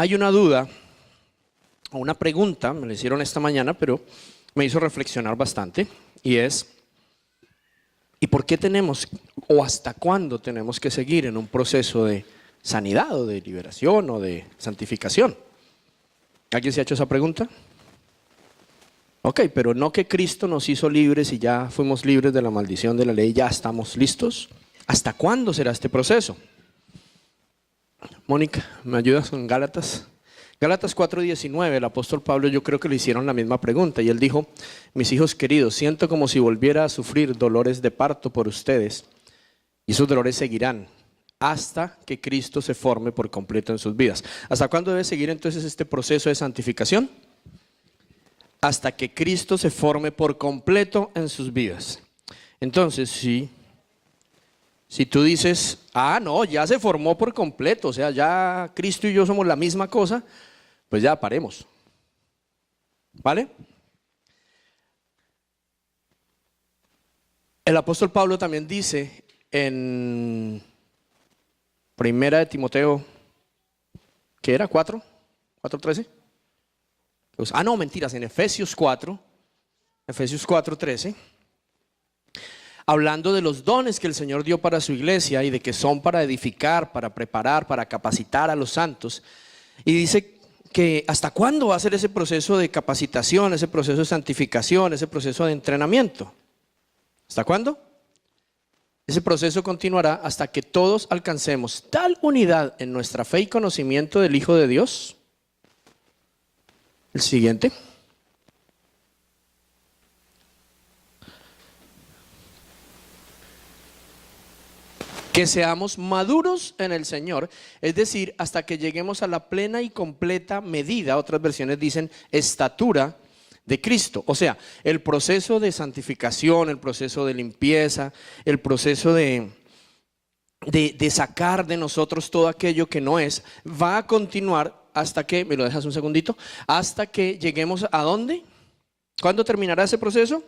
hay una duda o una pregunta, me la hicieron esta mañana, pero me hizo reflexionar bastante, y es, ¿y por qué tenemos o hasta cuándo tenemos que seguir en un proceso de sanidad o de liberación o de santificación? ¿Alguien se ha hecho esa pregunta? Ok, pero no que Cristo nos hizo libres y ya fuimos libres de la maldición de la ley, ya estamos listos. ¿Hasta cuándo será este proceso? Mónica, ¿me ayudas con Gálatas? Gálatas 4:19, el apóstol Pablo, yo creo que le hicieron la misma pregunta y él dijo: mis hijos queridos, siento como si volviera a sufrir dolores de parto por ustedes, y esos dolores seguirán hasta que Cristo se forme por completo en sus vidas. ¿Hasta cuándo debe seguir entonces este proceso de santificación? Hasta que Cristo se forme por completo en sus vidas. Entonces, si tú dices, no, ya se formó por completo, o sea, ya Cristo y yo somos la misma cosa, pues ya paremos. ¿Vale? El apóstol Pablo también dice en Primera de Timoteo, ¿qué era? ¿4:13? No, mentiras, en Efesios 4:13, hablando de los dones que el Señor dio para su iglesia y de que son para edificar, para preparar, para capacitar a los santos. Y dice que hasta cuándo va a ser ese proceso de capacitación, ese proceso de santificación, ese proceso de entrenamiento. ¿Hasta cuándo? Ese proceso continuará hasta que todos alcancemos tal unidad en nuestra fe y conocimiento del Hijo de Dios. El siguiente. Que seamos maduros en el Señor, es decir, hasta que lleguemos a la plena y completa medida, otras versiones dicen estatura de Cristo. O sea, el proceso de santificación, el proceso de limpieza, el proceso de sacar de nosotros todo aquello que no es, va a continuar hasta que, ¿me lo dejas un segundito? Hasta que lleguemos ¿a dónde? ¿Cuándo terminará ese proceso?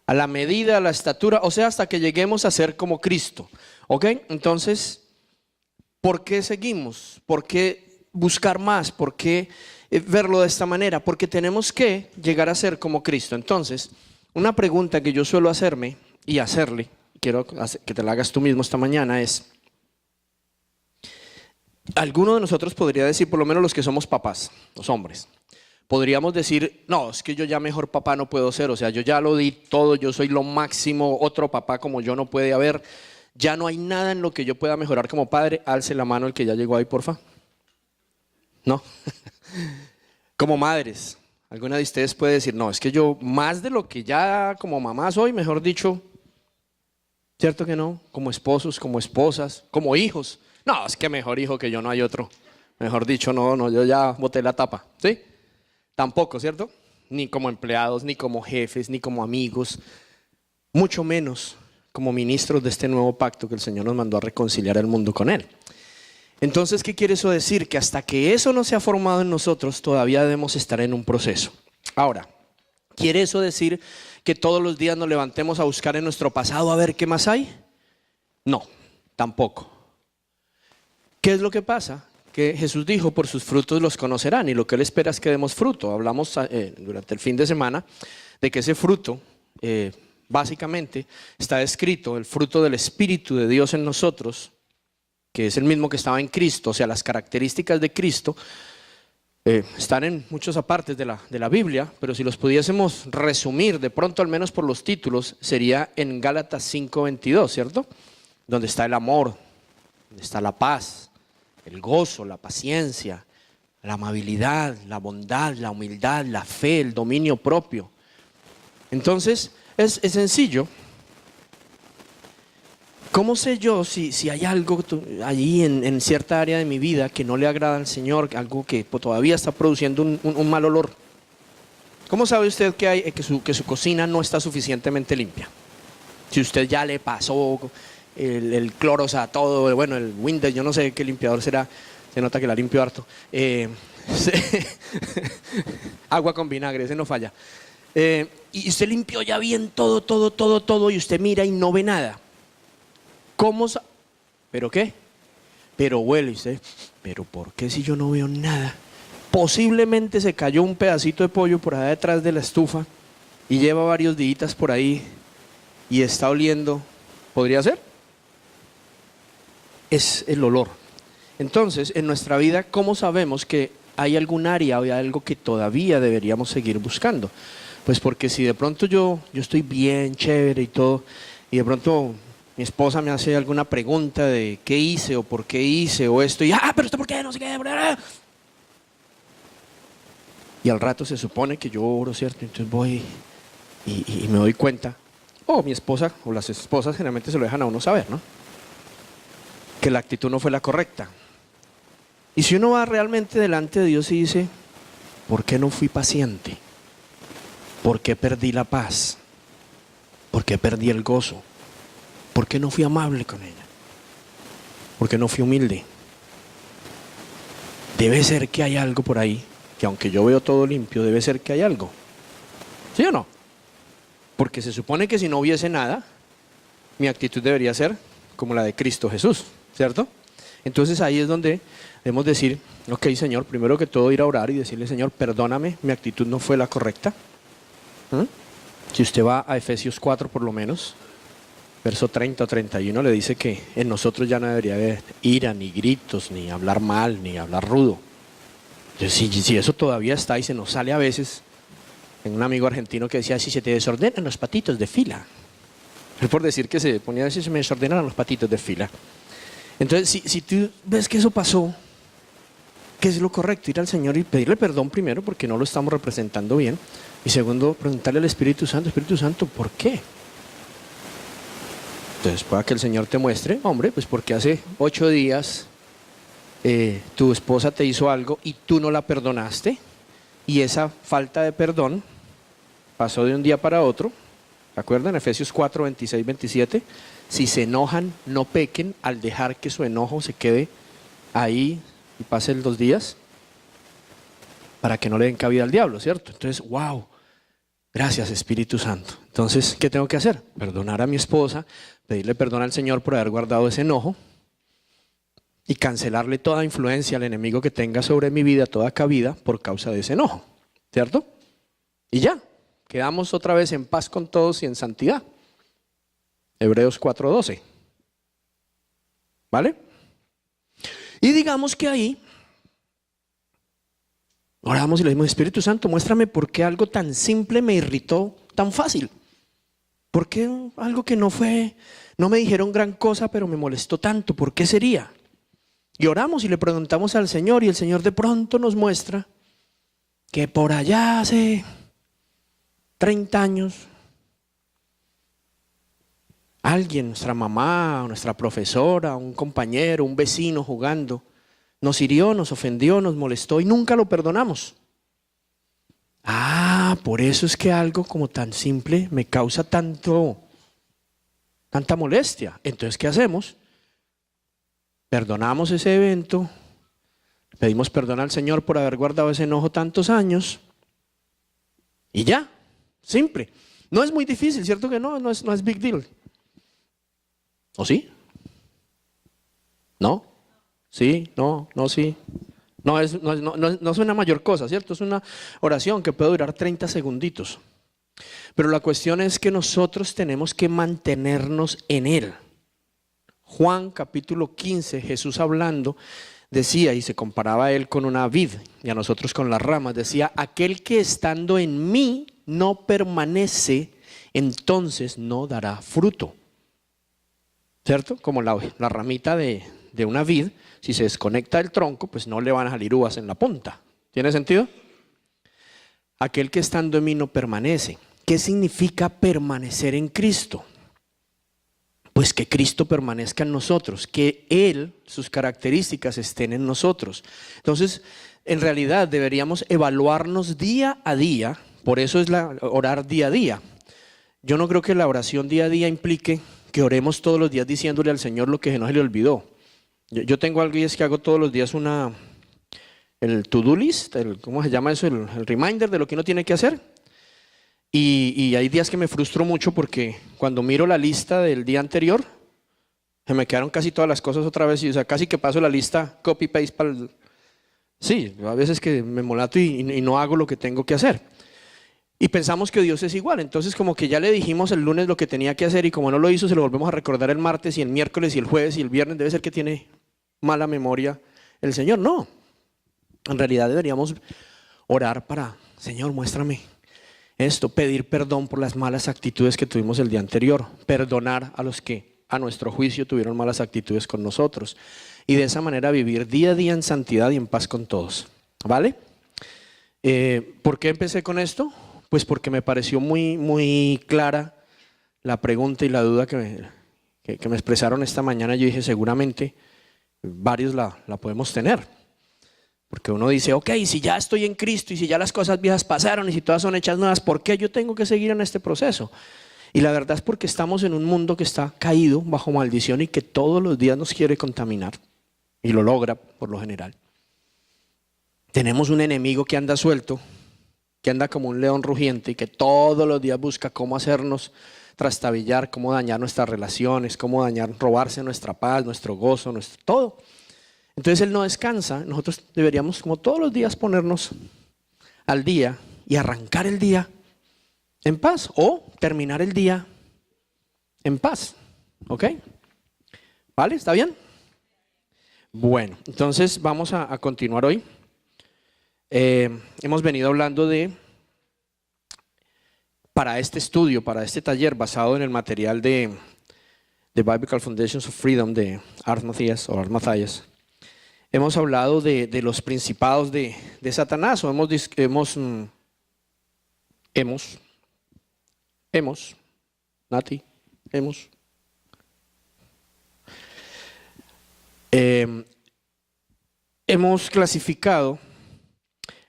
A la medida, a la estatura, o sea, hasta que lleguemos a ser como Cristo. ¿Ok? Entonces, ¿por qué seguimos? ¿Por qué buscar más? ¿Por qué verlo de esta manera? Porque tenemos que llegar a ser como Cristo. Entonces, una pregunta que yo suelo hacerme y hacerle, quiero que te la hagas tú mismo esta mañana, es: alguno de nosotros podría decir, por lo menos los que somos papás, los hombres, podríamos decir, no, es que yo ya mejor papá no puedo ser, o sea, yo ya lo di todo, yo soy lo máximo, otro papá como yo no puede haber, ya no hay nada en lo que yo pueda mejorar como padre. Alce la mano el que ya llegó ahí, porfa. No. Como madres, alguna de ustedes puede decir, no, es que yo más de lo que ya como mamá soy, mejor dicho, ¿cierto que no? Como esposos, como esposas, como hijos. No, es que mejor hijo que yo no hay otro. Mejor dicho, no, yo ya boté la tapa, ¿sí? Tampoco, ¿cierto? Ni como empleados, ni como jefes, ni como amigos, mucho menos como ministros de este nuevo pacto que el Señor nos mandó a reconciliar el mundo con Él. Entonces, ¿qué quiere eso decir? Que hasta que eso no se ha formado en nosotros, todavía debemos estar en un proceso. Ahora, ¿quiere eso decir que todos los días nos levantemos a buscar en nuestro pasado a ver qué más hay? No, tampoco. ¿Qué es lo que pasa? Que Jesús dijo, por sus frutos los conocerán, y lo que Él espera es que demos fruto. Hablamos durante el fin de semana de que ese fruto, básicamente, está descrito, el fruto del Espíritu de Dios en nosotros, que es el mismo que estaba en Cristo. O sea, las características de Cristo están en muchas partes de la Biblia, pero si los pudiésemos resumir de pronto, al menos por los títulos, sería en Gálatas 5:22, ¿cierto? Donde está el amor, donde está la paz, el gozo, la paciencia, la amabilidad, la bondad, la humildad, la fe, el dominio propio. Entonces, es sencillo. ¿Cómo sé yo si hay algo allí en cierta área de mi vida que no le agrada al Señor, algo que todavía está produciendo un mal olor? ¿Cómo sabe usted que su cocina no está suficientemente limpia? Si usted ya le pasó el Clorox a todo, bueno, el Windex, yo no sé qué limpiador será, se nota que la limpio harto. Agua con vinagre, ese no falla. Y usted limpió ya bien todo, y usted mira y no ve nada. ¿Cómo? ¿Pero qué? pero huele. Y usted, pero ¿por qué si yo no veo nada? Posiblemente se cayó un pedacito de pollo por allá detrás de la estufa y lleva varios días por ahí y está oliendo. ¿Podría ser? Es el olor. Entonces, en nuestra vida, ¿cómo sabemos que hay algún área o hay algo que todavía deberíamos seguir buscando? Pues porque si de pronto yo estoy bien, chévere y todo, y de pronto mi esposa me hace alguna pregunta de qué hice o por qué hice o esto, y pero esto por qué, no sé qué, y al rato se supone que yo oro, ¿cierto? Entonces voy y me doy cuenta, o mi esposa o las esposas generalmente se lo dejan a uno saber, ¿no? Que la actitud no fue la correcta. Y si uno va realmente delante de Dios y dice, ¿por qué no fui paciente? ¿Por qué perdí la paz? ¿Por qué perdí el gozo? ¿Por qué no fui amable con ella? ¿Por qué no fui humilde? Debe ser que hay algo por ahí, que aunque yo veo todo limpio, debe ser que hay algo. ¿Sí o no? Porque se supone que si no hubiese nada, mi actitud debería ser como la de Cristo Jesús, ¿cierto? Entonces ahí es donde debemos decir, ok, Señor, primero que todo ir a orar y decirle, Señor, perdóname, mi actitud no fue la correcta. Si usted va a Efesios 4 por lo menos, verso 30 o 31, le dice que en nosotros ya no debería haber ira, ni gritos, ni hablar mal, ni hablar rudo. Entonces, si eso todavía está y se nos sale a veces, tengo un amigo argentino que decía, si se te desordenan los patitos de fila. Es por decir que se ponía a decir, se me desordenaron los patitos de fila. Entonces, si tú ves que eso pasó, ¿qué es lo correcto? Ir al Señor y pedirle perdón primero porque no lo estamos representando bien. Y segundo, preguntarle al Espíritu Santo, ¿por qué? Entonces, pueda que el Señor te muestre, hombre, pues porque hace 8 días tu esposa te hizo algo y tú no la perdonaste. Y esa falta de perdón pasó de un día para otro. ¿Se acuerdan? Efesios 4, 26, 27. Si se enojan, no pequen al dejar que su enojo se quede ahí y pasen los días para que no le den cabida al diablo, ¿cierto? Entonces, wow, gracias Espíritu Santo. Entonces, ¿qué tengo que hacer? Perdonar a mi esposa, pedirle perdón al Señor por haber guardado ese enojo y cancelarle toda influencia al enemigo que tenga sobre mi vida, toda cabida por causa de ese enojo, ¿cierto? Y ya, quedamos otra vez en paz con todos y en santidad. Hebreos 4:12. ¿Vale? Y digamos que ahí oramos y le decimos, Espíritu Santo, muéstrame por qué algo tan simple me irritó tan fácil. ¿Por qué algo que no me dijeron gran cosa, pero me molestó tanto? ¿Por qué sería? Y oramos y le preguntamos al Señor y el Señor de pronto nos muestra que por allá hace 30 años alguien, nuestra mamá, nuestra profesora, un compañero, un vecino jugando, nos hirió, nos ofendió, nos molestó y nunca lo perdonamos. Por eso es que algo como tan simple me causa tanta molestia. Entonces, ¿qué hacemos? Perdonamos ese evento, pedimos perdón al Señor por haber guardado ese enojo tantos años y ya, simple. No es muy difícil, ¿cierto que no? No es big deal. ¿O sí? ¿No? ¿Sí? ¿No? ¿No? ¿Sí? No es una mayor cosa, ¿cierto? Es una oración que puede durar 30 segunditos. Pero la cuestión es que nosotros tenemos que mantenernos en Él. Juan capítulo 15, Jesús hablando, decía, y se comparaba a Él con una vid y a nosotros con las ramas, decía, aquel que estando en mí no permanece, entonces no dará fruto. ¿Cierto? Como la ramita de una vid, si se desconecta del tronco, pues no le van a salir uvas en la punta. ¿Tiene sentido? Aquel que estando en mí no permanece. ¿Qué significa permanecer en Cristo? Pues que Cristo permanezca en nosotros, que Él, sus características estén en nosotros. Entonces, en realidad deberíamos evaluarnos día a día, por eso es orar día a día. Yo no creo que la oración día a día implique que oremos todos los días diciéndole al Señor lo que no se le olvidó. Yo tengo algo y es que hago todos los días el to-do list, ¿cómo se llama eso? El reminder de lo que uno tiene que hacer. Y hay días que me frustro mucho porque cuando miro la lista del día anterior, Se me quedaron casi todas las cosas otra vez, y, o sea, casi que paso la lista copy-paste para el... Sí, a veces que me molato y no hago lo que tengo que hacer. Y pensamos que Dios es igual, entonces como que ya le dijimos el lunes lo que tenía que hacer y como no lo hizo se lo volvemos a recordar el martes y el miércoles y el jueves y el viernes. Debe ser que tiene mala memoria el Señor. No, en realidad deberíamos orar para, Señor, muéstrame esto, pedir perdón por las malas actitudes que tuvimos el día anterior, perdonar a los que a nuestro juicio tuvieron malas actitudes con nosotros y de esa manera vivir día a día en santidad y en paz con todos. ¿Vale? ¿Por qué empecé con esto? Pues porque me pareció muy clara la pregunta y la duda que me expresaron esta mañana. Yo dije, seguramente varios la podemos tener. Porque uno dice, ok, si ya estoy en Cristo y si ya las cosas viejas pasaron y si todas son hechas nuevas, ¿por qué yo tengo que seguir en este proceso? Y la verdad es porque estamos en un mundo que está caído bajo maldición y que todos los días nos quiere contaminar. Y lo logra por lo general. Tenemos un enemigo que anda suelto, que anda como un león rugiente y que todos los días busca cómo hacernos trastabillar, cómo dañar nuestras relaciones, cómo dañar, robarse nuestra paz, nuestro gozo, nuestro todo. Entonces él no descansa. Nosotros deberíamos como todos los días ponernos al día y arrancar el día en paz o terminar el día en paz. ¿Ok? ¿Vale? ¿Está bien? Bueno, entonces vamos a continuar hoy. Hemos venido hablando para este estudio, para este taller basado en el material de Biblical Foundations of Freedom de Art Mathias o Art Mathias. Hemos hablado de los principados de Satanás, o hemos clasificado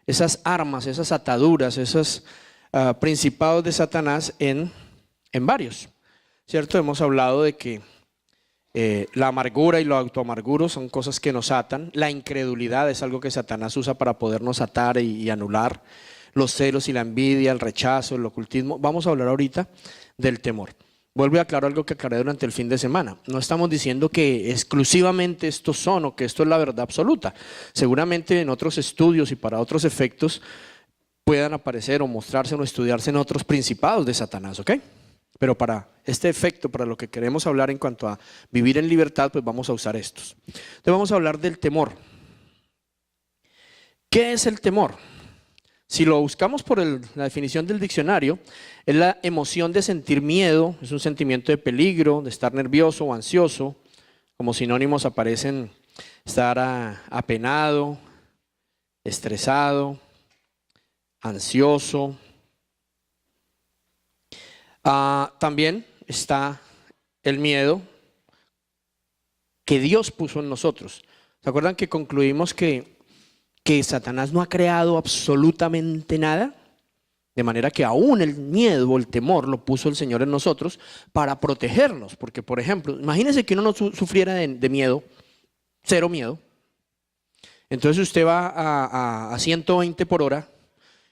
esas armas, esas ataduras, esos principados de Satanás en varios, ¿cierto? Hemos hablado de que la amargura y lo autoamarguro son cosas que nos atan. La incredulidad es algo que Satanás usa para podernos atar y anular. Los celos y la envidia, el rechazo, el ocultismo. Vamos a hablar ahorita del temor. Vuelvo a aclarar algo que aclaré durante el fin de semana. No estamos diciendo que exclusivamente estos son o que esto es la verdad absoluta. Seguramente en otros estudios y para otros efectos puedan aparecer o mostrarse o estudiarse en otros principados de Satanás, ¿ok? Pero para este efecto, para lo que queremos hablar en cuanto a vivir en libertad, pues vamos a usar estos. Entonces vamos a hablar del temor. ¿Qué es el temor? Si lo buscamos por la definición del diccionario, es la emoción de sentir miedo, es un sentimiento de peligro, de estar nervioso o ansioso. Como sinónimos aparecen estar apenado, estresado, ansioso. También está el miedo que Dios puso en nosotros. ¿Se acuerdan que concluimos que Satanás no ha creado absolutamente nada? De manera que aún el miedo o el temor lo puso el Señor en nosotros para protegernos. Porque, por ejemplo, imagínense que uno no sufriera de miedo, cero miedo. Entonces usted va a 120 por hora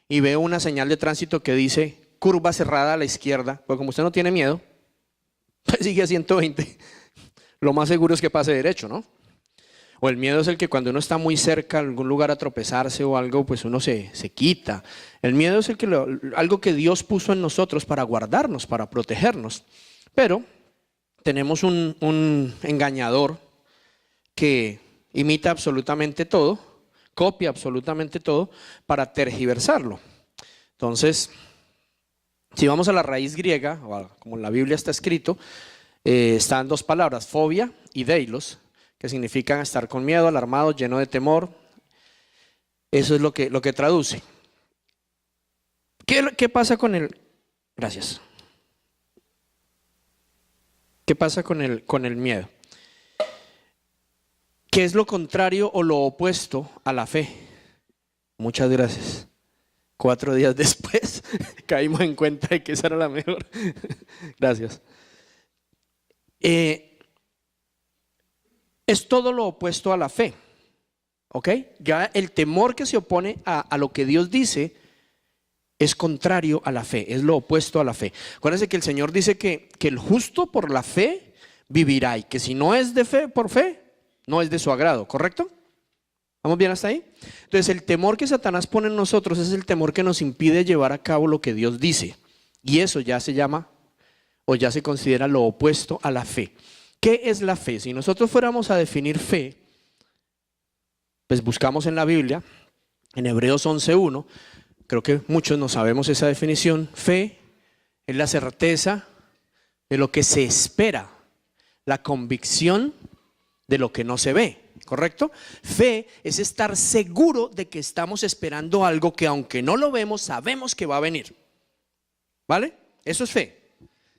y ve una señal de tránsito que dice curva cerrada a la izquierda. Pues como usted no tiene miedo, pues sigue a 120. Lo más seguro es que pase derecho, ¿no? O el miedo es el que cuando uno está muy cerca a algún lugar a tropezarse o algo, pues uno se quita. El miedo es algo que Dios puso en nosotros para guardarnos, para protegernos. Pero tenemos un engañador que imita absolutamente todo, copia absolutamente todo para tergiversarlo. Entonces, si vamos a la raíz griega, o como en la Biblia está escrito, están dos palabras, fobia y deilos, que significan estar con miedo, alarmado, lleno de temor. Eso es lo que traduce. ¿Qué pasa con el? Gracias. ¿Qué pasa con el miedo? ¿Qué es lo contrario o lo opuesto a la fe? Muchas gracias. 4 días después caímos en cuenta de que esa era la mejor. Gracias. Es todo lo opuesto a la fe, ¿ok? Ya el temor que se opone a lo que Dios dice es contrario a la fe, es lo opuesto a la fe. Acuérdense que el Señor dice que el justo por la fe vivirá. Y que si no es de fe, por fe, no es de su agrado, ¿correcto? ¿Vamos bien hasta ahí? Entonces el temor que Satanás pone en nosotros es el temor que nos impide llevar a cabo lo que Dios dice. Y eso ya se llama o ya se considera lo opuesto a la fe. ¿Qué es la fe? Si nosotros fuéramos a definir fe, pues buscamos en la Biblia, en Hebreos 11:1, creo que muchos no sabemos esa definición. Fe es la certeza de lo que se espera, la convicción de lo que no se ve, ¿correcto? Fe es estar seguro de que estamos esperando algo que aunque no lo vemos, sabemos que va a venir. ¿Vale? Eso es fe.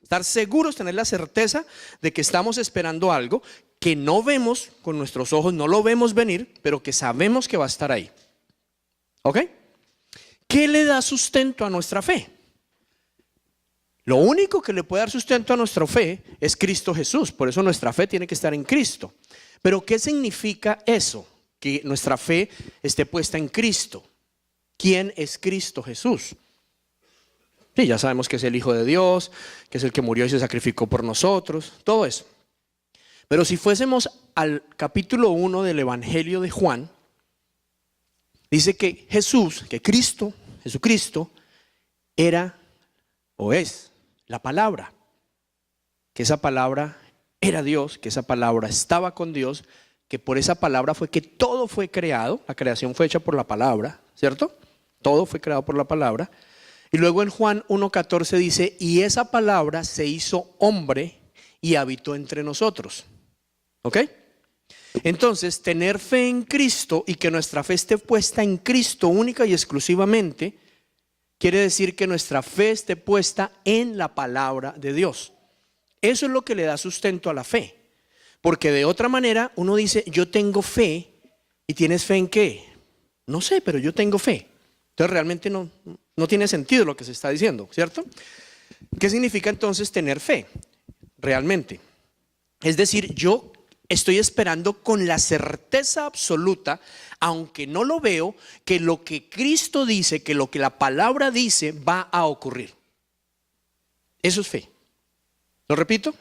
Estar seguros, tener la certeza de que estamos esperando algo que no vemos con nuestros ojos, no lo vemos venir, pero que sabemos que va a estar ahí. ¿Ok? ¿Qué le da sustento a nuestra fe? Lo único que le puede dar sustento a nuestra fe es Cristo Jesús. Por eso nuestra fe tiene que estar en Cristo. Pero ¿qué significa eso? Que nuestra fe esté puesta en Cristo. ¿Quién es Cristo Jesús? Sí, ya sabemos que es el Hijo de Dios, que es el que murió y se sacrificó por nosotros, todo eso. Pero si fuésemos al capítulo 1 del Evangelio de Juan, dice que Jesús, que Cristo, Jesucristo, era o es la palabra. Que esa palabra era Dios, que esa palabra estaba con Dios, que por esa palabra fue que todo fue creado. La creación fue hecha por la palabra, ¿cierto? Todo fue creado por la palabra. Y luego en Juan 1:14 dice, y esa palabra se hizo hombre y habitó entre nosotros. ¿Ok? Entonces, tener fe en Cristo y que nuestra fe esté puesta en Cristo única y exclusivamente, quiere decir que nuestra fe esté puesta en la palabra de Dios. Eso es lo que le da sustento a la fe. Porque de otra manera uno dice, yo tengo fe. ¿Y tienes fe en qué? No sé, pero yo tengo fe. Entonces realmente no tiene sentido lo que se está diciendo, ¿cierto? ¿Qué significa entonces tener fe? Realmente. Es decir, yo estoy esperando con la certeza absoluta, aunque no lo veo, que lo que Cristo dice, que lo que la palabra dice va a ocurrir. Eso es fe. ¿Lo repito?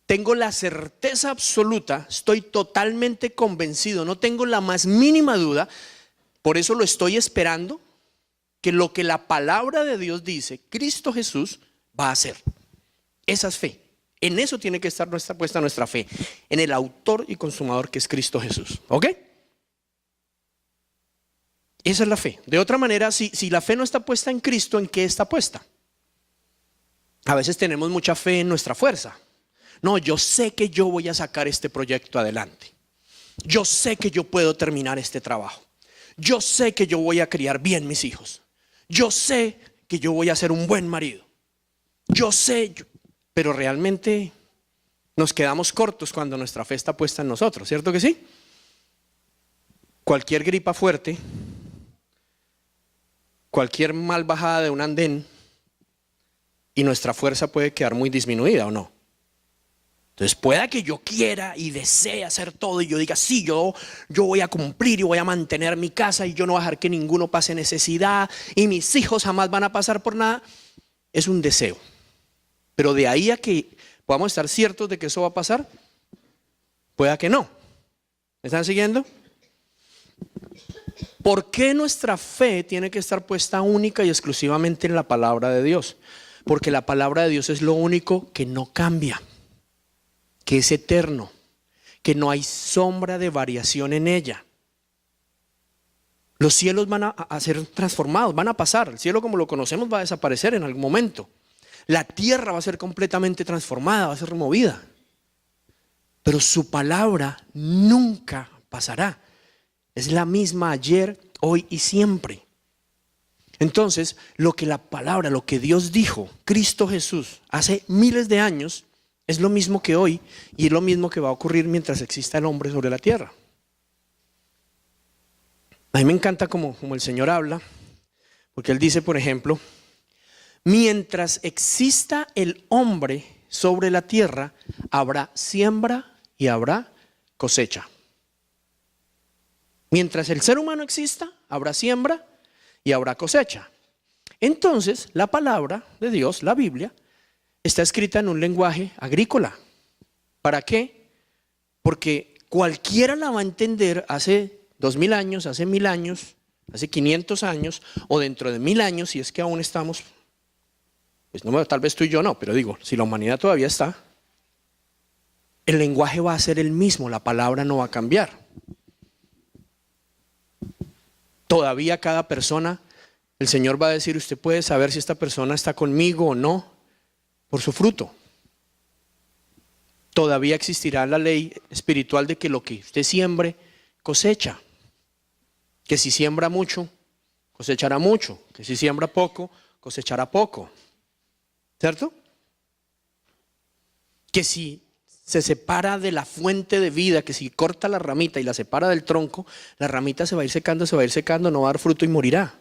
Tengo la certeza absoluta, estoy totalmente convencido, no tengo la más mínima duda, por eso lo estoy esperando, que lo que la palabra de Dios dice, Cristo Jesús, va a hacer. Esa es fe. En eso tiene que estar puesta nuestra fe, en el autor y consumador que es Cristo Jesús. ¿Ok? Esa es la fe. De otra manera, si la fe no está puesta en Cristo, ¿en qué está puesta? A veces tenemos mucha fe en nuestra fuerza. No, yo sé que yo voy a sacar este proyecto adelante. Yo sé que yo puedo terminar este trabajo. Yo sé que yo voy a criar bien mis hijos. Yo sé que yo voy a ser un buen marido. Yo sé, pero realmente nos quedamos cortos cuando nuestra fe está puesta en nosotros, ¿cierto que sí? Cualquier gripa fuerte, cualquier mal bajada de un andén y nuestra fuerza puede quedar muy disminuida, ¿o no? Entonces pueda que yo quiera y desee hacer todo y yo diga, sí, yo voy a cumplir y voy a mantener mi casa y yo no voy a dejar que ninguno pase necesidad y mis hijos jamás van a pasar por nada. Es un deseo. Pero de ahí a que podamos estar ciertos de que eso va a pasar, pueda que no. ¿Me están siguiendo? ¿Por qué nuestra fe tiene que estar puesta única y exclusivamente en la palabra de Dios? Porque la palabra de Dios es lo único que no cambia, que es eterno, que no hay sombra de variación en ella. Los cielos van a ser transformados, van a pasar. El cielo como lo conocemos va a desaparecer en algún momento. La tierra va a ser completamente transformada, va a ser removida. Pero su palabra nunca pasará. Es la misma ayer, hoy y siempre. Entonces, lo que la palabra, lo que Dios dijo, Cristo Jesús, hace miles de años, es lo mismo que hoy y es lo mismo que va a ocurrir mientras exista el hombre sobre la tierra. A mí me encanta como el Señor habla, porque Él dice, por ejemplo, mientras exista el hombre sobre la tierra, habrá siembra y habrá cosecha. Mientras el ser humano exista, habrá siembra y habrá cosecha. Entonces, la palabra de Dios, la Biblia, está escrita en un lenguaje agrícola. ¿Para qué? Porque cualquiera la va a entender hace 2000 años, hace 1000 años, hace 500 años o dentro de 1000 años, si es que aún estamos, pues no, tal vez tú y yo no, pero digo, si la humanidad todavía está, el lenguaje va a ser el mismo, la palabra no va a cambiar. Todavía cada persona, el Señor va a decir, usted puede saber si esta persona está conmigo o no por su fruto. Todavía existirá la ley espiritual de que lo que usted siembre, cosecha. Que si siembra mucho, cosechará mucho. Que si siembra poco, cosechará poco. ¿Cierto? Que si se separa de la fuente de vida, que si corta la ramita y la separa del tronco, la ramita se va a ir secando, no va a dar fruto y morirá.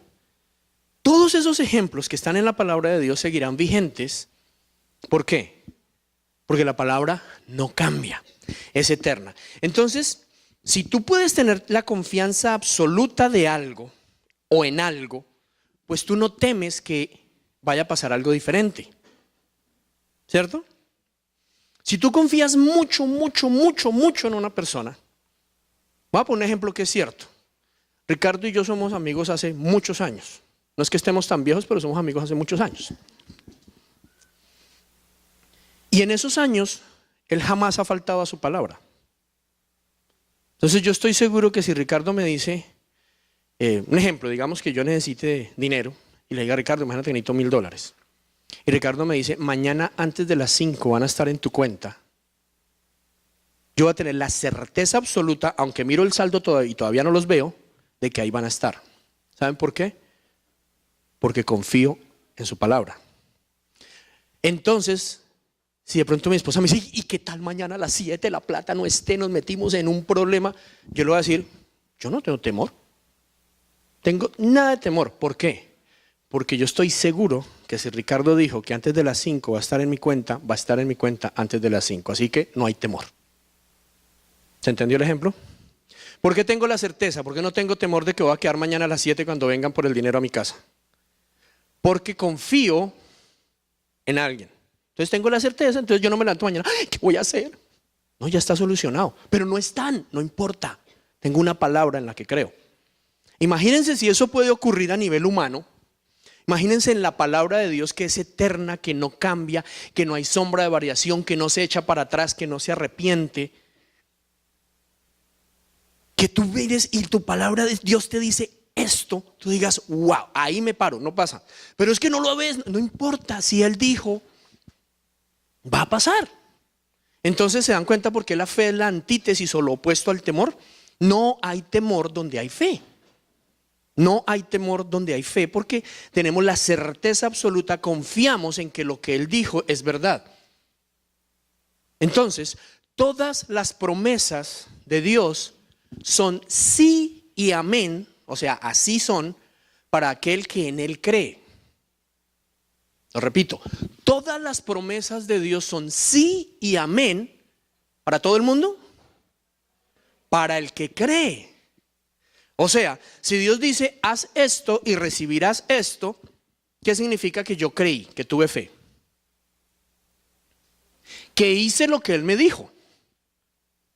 Todos esos ejemplos que están en la palabra de Dios seguirán vigentes. ¿Por qué? Porque la palabra no cambia, es eterna. Entonces, si tú puedes tener la confianza absoluta de algo o en algo, pues tú no temes que vaya a pasar algo diferente. ¿Cierto? Si tú confías mucho en una persona, voy a poner un ejemplo que es cierto. Ricardo y yo somos amigos hace muchos años. No es que estemos tan viejos, pero somos amigos hace muchos años. Y en esos años, él jamás ha faltado a su palabra. Entonces yo estoy seguro que si Ricardo me dice, un ejemplo, digamos que yo necesite dinero y le diga a Ricardo, imagínate que necesito $1000. Y Ricardo me dice, mañana antes de las 5 van a estar en tu cuenta. Yo voy a tener la certeza absoluta, aunque miro el saldo y todavía no los veo, de que ahí van a estar. ¿Saben por qué? Porque confío en su palabra. Entonces, si de pronto mi esposa me dice, ¿y qué tal mañana a las 7 la plata no esté, nos metimos en un problema? Yo le voy a decir, yo no tengo temor. Tengo nada de temor. ¿Por qué? Porque yo estoy seguro que si Ricardo dijo que antes de las 5 va a estar en mi cuenta, va a estar en mi cuenta antes de las 5. Así que no hay temor. ¿Se entendió el ejemplo? ¿Por qué tengo la certeza? ¿Por qué no tengo temor de que voy a quedar mañana a las 7 cuando vengan por el dinero a mi casa? Porque confío en alguien. Entonces tengo la certeza, entonces yo no me levanto mañana, ¡ay, qué voy a hacer! No, ya está solucionado, pero no están, no importa. Tengo una palabra en la que creo. Imagínense si eso puede ocurrir a nivel humano. Imagínense en la palabra de Dios que es eterna, que no cambia, que no hay sombra de variación, que no se echa para atrás, que no se arrepiente. Que tú mires y tu palabra de Dios te dice esto, tú digas, wow, ahí me paro, no pasa. Pero es que no lo ves, no importa, si Él dijo, va a pasar. Entonces se dan cuenta por qué la fe es la antítesis o lo opuesto al temor. No hay temor donde hay fe. No hay temor donde hay fe porque tenemos la certeza absoluta, confiamos en que lo que Él dijo es verdad. Entonces, todas las promesas de Dios son sí y amén, o sea, así son para aquel que en Él cree. Lo repito, todas las promesas de Dios son sí y amén para todo el mundo, para el que cree. O sea, si Dios dice, haz esto y recibirás esto, ¿qué significa? Que yo creí, que tuve fe, que hice lo que Él me dijo.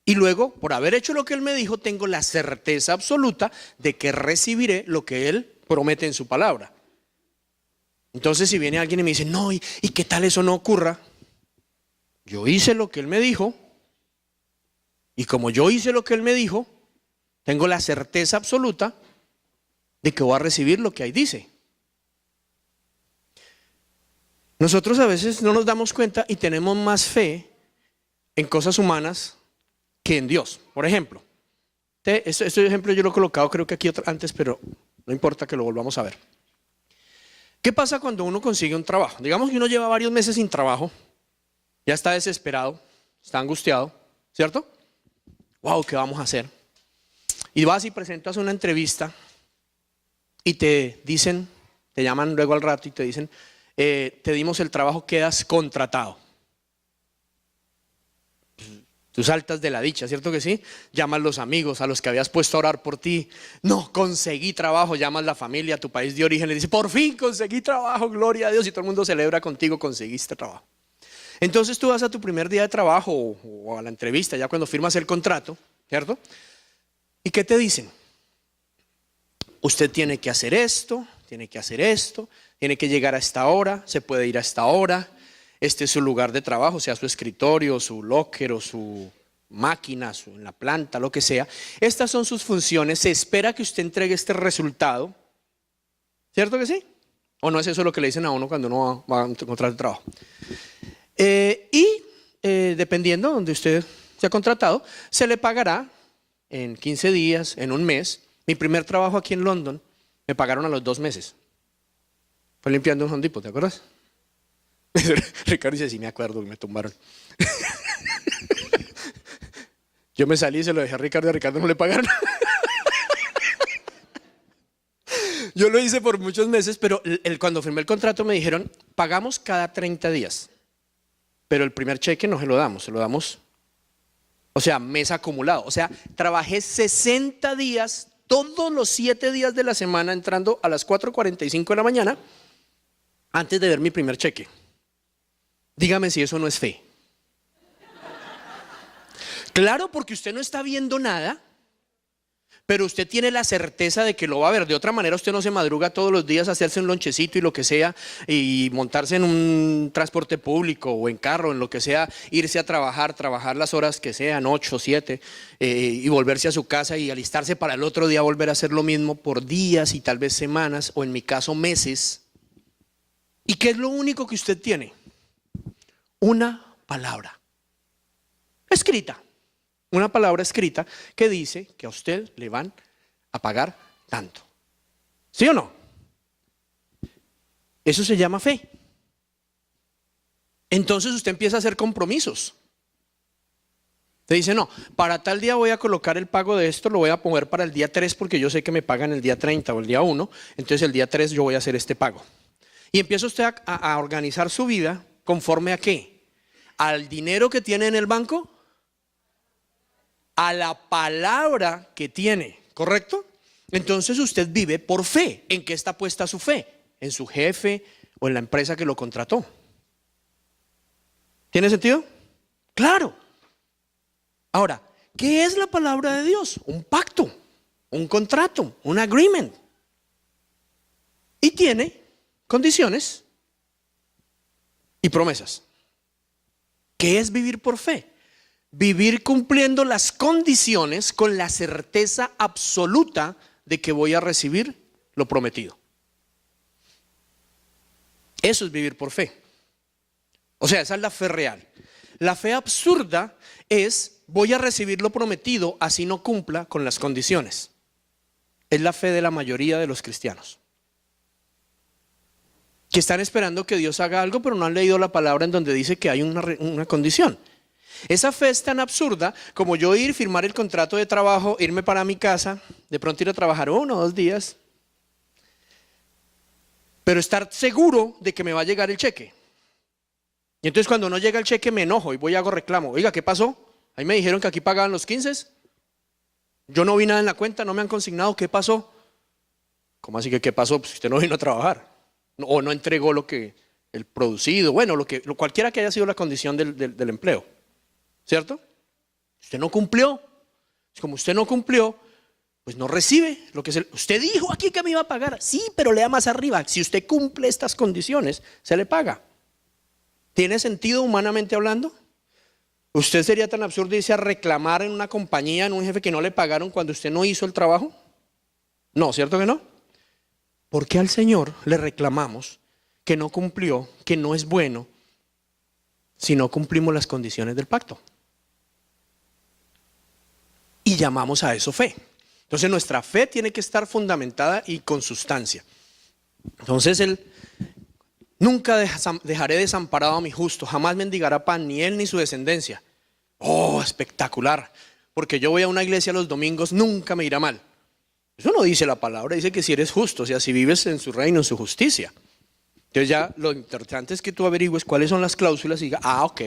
Y luego, por haber hecho lo que Él me dijo, tengo la certeza absoluta de que recibiré lo que Él promete en su palabra. Entonces, si viene alguien y me dice, no, ¿y qué tal eso no ocurra? Yo hice lo que Él me dijo, y como yo hice lo que Él me dijo, tengo la certeza absoluta de que voy a recibir lo que ahí dice. Nosotros a veces no nos damos cuenta y tenemos más fe en cosas humanas que en Dios. Por ejemplo, este ejemplo yo lo he colocado creo que aquí antes, pero no importa que lo volvamos a ver. ¿Qué pasa cuando uno consigue un trabajo? Digamos que uno lleva varios meses sin trabajo, ya está desesperado, está angustiado, ¿cierto? Wow, ¿qué vamos a hacer? Y vas y presentas una entrevista y te dicen, te llaman luego al rato y te dicen, te dimos el trabajo, quedas contratado. Tú saltas de la dicha, ¿cierto que sí? Llamas a los amigos, a los que habías puesto a orar por ti. No, conseguí trabajo. Llamas a la familia, a tu país de origen, le dices, por fin conseguí trabajo, gloria a Dios. Y todo el mundo celebra contigo, conseguiste trabajo. Entonces tú vas a tu primer día de trabajo o a la entrevista, ya cuando firmas el contrato, ¿cierto? ¿Y qué te dicen? Usted tiene que hacer esto, tiene que hacer esto, tiene que llegar a esta hora, se puede ir a esta hora, este es su lugar de trabajo, sea su escritorio, su locker o su máquina, en la planta, lo que sea. Estas son sus funciones, se espera que usted entregue este resultado, ¿cierto que sí? ¿O no es eso lo que le dicen a uno cuando uno va a encontrar el trabajo? Dependiendo de donde usted se ha contratado, se le pagará en 15 días, en un mes. Mi primer trabajo aquí en London, me pagaron a los 2 meses. Fue limpiando un Home Depot, ¿te acuerdas? Ricardo dice, sí me acuerdo, me tumbaron. Yo me salí y se lo dejé a Ricardo, y a Ricardo no le pagaron. Yo lo hice por muchos meses, pero cuando firmé el contrato me dijeron, pagamos cada 30 días. Pero el primer cheque no se lo damos, o sea, mes acumulado. O sea, trabajé 60 días, todos los 7 días de la semana, entrando a las 4:45 de la mañana, antes de ver mi primer cheque. Dígame si eso no es fe. Claro, porque usted no está viendo nada, pero usted tiene la certeza de que lo va a ver. De otra manera, usted no se madruga todos los días a hacerse un lonchecito y lo que sea, y montarse en un transporte público o en carro, en lo que sea, irse a trabajar las horas que sean, 8, 7, y volverse a su casa y alistarse para el otro día volver a hacer lo mismo por días y tal vez semanas, o en mi caso meses. ¿Y qué es lo único que usted tiene? Una palabra escrita. Una palabra escrita que dice que a usted le van a pagar tanto. ¿Sí o no? Eso se llama fe. Entonces usted empieza a hacer compromisos. Te dice, no, para tal día voy a colocar el pago de esto, lo voy a poner para el día 3 porque yo sé que me pagan el día 30 o el día 1, entonces el día 3 yo voy a hacer este pago. Y empieza usted a organizar su vida conforme a ¿qué? Al dinero que tiene en el banco, a la palabra que tiene, ¿correcto? Entonces usted vive por fe. ¿En qué está puesta su fe? ¿En su jefe o en la empresa que lo contrató? ¿Tiene sentido? Claro. Ahora, ¿qué es la palabra de Dios? Un pacto, un contrato, un agreement. Y tiene condiciones y promesas. ¿Qué es vivir por fe? Vivir cumpliendo las condiciones con la certeza absoluta de que voy a recibir lo prometido. Eso es vivir por fe. O sea, esa es la fe real. La fe absurda es voy a recibir lo prometido así no cumpla con las condiciones. Es la fe de la mayoría de los cristianos, que están esperando que Dios haga algo, pero no han leído la palabra en donde dice que hay una condición. Esa fe es tan absurda como yo ir, firmar el contrato de trabajo, irme para mi casa, de pronto ir a trabajar 1 o 2 días, pero estar seguro de que me va a llegar el cheque. Y entonces cuando no llega el cheque me enojo y voy y hago reclamo. Oiga, ¿qué pasó? Ahí me dijeron que aquí pagaban los 15. Yo no vi nada en la cuenta, no me han consignado. ¿Qué pasó? ¿Cómo así que qué pasó? Pues usted no vino a trabajar. O no entregó el producido. Bueno, cualquiera que haya sido la condición del empleo. ¿Cierto? Usted no cumplió. Como usted no cumplió, pues no recibe lo que usted dijo aquí que me iba a pagar. Sí, pero lea más arriba. Si usted cumple estas condiciones, se le paga. ¿Tiene sentido humanamente hablando? ¿Usted sería tan absurdo irse a reclamar en una compañía, en un jefe que no le pagaron cuando usted no hizo el trabajo? No, ¿cierto que no? ¿Por qué al Señor le reclamamos que no cumplió, que no es bueno, si no cumplimos las condiciones del pacto? Y llamamos a eso fe. Entonces nuestra fe tiene que estar fundamentada y con sustancia. Entonces nunca dejaré desamparado a mi justo, jamás mendigará pan, ni él ni su descendencia. Oh, espectacular, porque yo voy a una iglesia los domingos, nunca me irá mal. Eso no dice la palabra, dice que si eres justo, o sea, si vives en su reino, en su justicia. Entonces ya lo importante es que tú averigües cuáles son las cláusulas y digas, ok,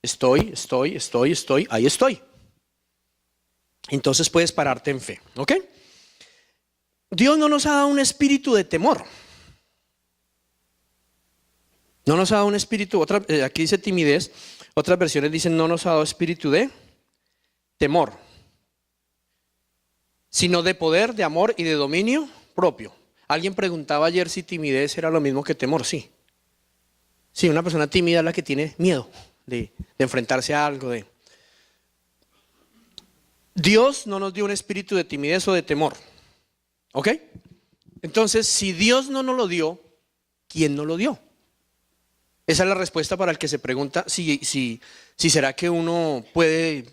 estoy, ahí estoy. Entonces puedes pararte en fe, ¿ok? Dios no nos ha dado un espíritu de temor, No nos ha dado un espíritu, aquí dice timidez, otras versiones dicen no nos ha dado espíritu de temor, sino de poder, de amor y de dominio propio. Alguien preguntaba ayer si timidez era lo mismo que temor. Sí. Sí, una persona tímida es la que tiene miedo de enfrentarse a algo. Dios no nos dio un espíritu de timidez o de temor. ¿Ok? Entonces, si Dios no nos lo dio, ¿quién nos lo dio? Esa es la respuesta para el que se pregunta si será que uno puede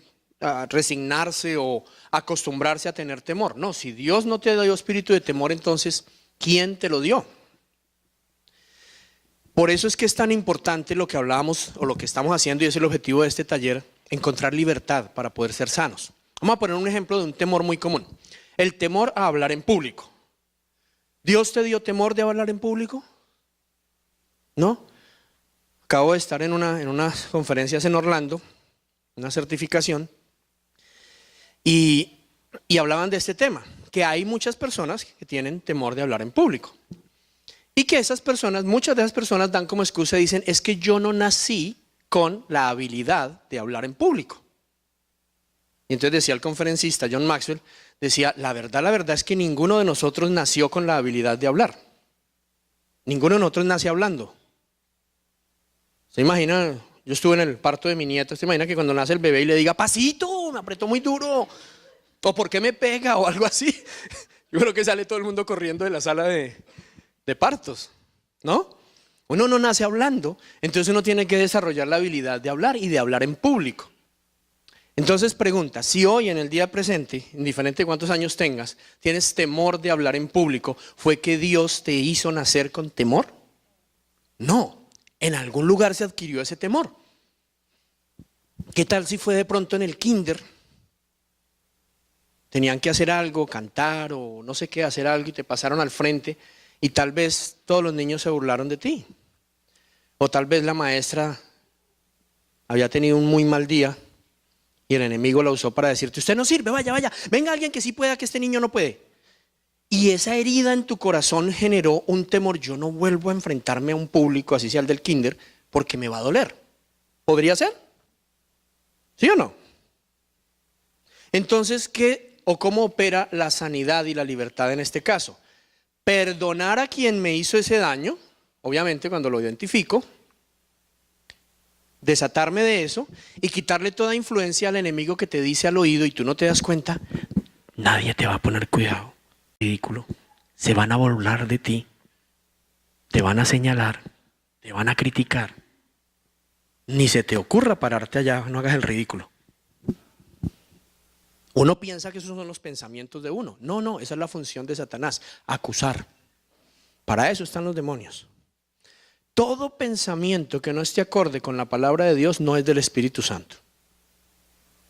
resignarse o acostumbrarse a tener temor. No, si Dios no te dio espíritu de temor, entonces, ¿quién te lo dio? Por eso es que es tan importante lo que hablábamos o lo que estamos haciendo, y es el objetivo de este taller, encontrar libertad para poder ser sanos. Vamos a poner un ejemplo de un temor muy común. El temor a hablar en público. ¿Dios te dio temor de hablar en público? ¿No? Acabo de estar en unas conferencias en Orlando, una certificación, y hablaban de este tema, que hay muchas personas que tienen temor de hablar en público. Y que esas personas, muchas de esas personas dan como excusa y dicen, es que yo no nací con la habilidad de hablar en público. Y entonces decía el conferencista John Maxwell, decía, la verdad es que ninguno de nosotros nació con la habilidad de hablar. Ninguno de nosotros nace hablando. ¿Se imagina? Yo estuve en el parto de mi nieta, ¿se imagina que cuando nace el bebé y le diga, pasito, me apretó muy duro? ¿O por qué me pega? O algo así. Yo creo que sale todo el mundo corriendo de la sala de partos, ¿no? Uno no nace hablando, entonces uno tiene que desarrollar la habilidad de hablar y de hablar en público. Entonces pregunta, si hoy en el día presente, indiferente de cuántos años tengas, tienes temor de hablar en público, ¿fue que Dios te hizo nacer con temor? No, en algún lugar se adquirió ese temor. ¿Qué tal si fue de pronto en el kinder? Tenían que hacer algo, cantar o no sé qué, hacer algo y te pasaron al frente y tal vez todos los niños se burlaron de ti. O tal vez la maestra había tenido un muy mal día y el enemigo la usó para decirte, usted no sirve, vaya, venga alguien que sí pueda, que este niño no puede. Y esa herida en tu corazón generó un temor, yo no vuelvo a enfrentarme a un público, así sea el del kinder, porque me va a doler. ¿Podría ser? ¿Sí o no? Entonces, ¿qué o cómo opera la sanidad y la libertad en este caso? Perdonar a quien me hizo ese daño, obviamente cuando lo identifico, desatarme de eso y quitarle toda influencia al enemigo que te dice al oído y tú no te das cuenta, nadie te va a poner cuidado. Ridículo, se van a burlar de ti, te van a señalar, te van a criticar, ni se te ocurra pararte allá, no hagas el ridículo. Uno piensa que esos son los pensamientos de uno, no, esa es la función de Satanás, acusar, para eso están los demonios. Todo pensamiento que no esté acorde con la palabra de Dios no es del Espíritu Santo,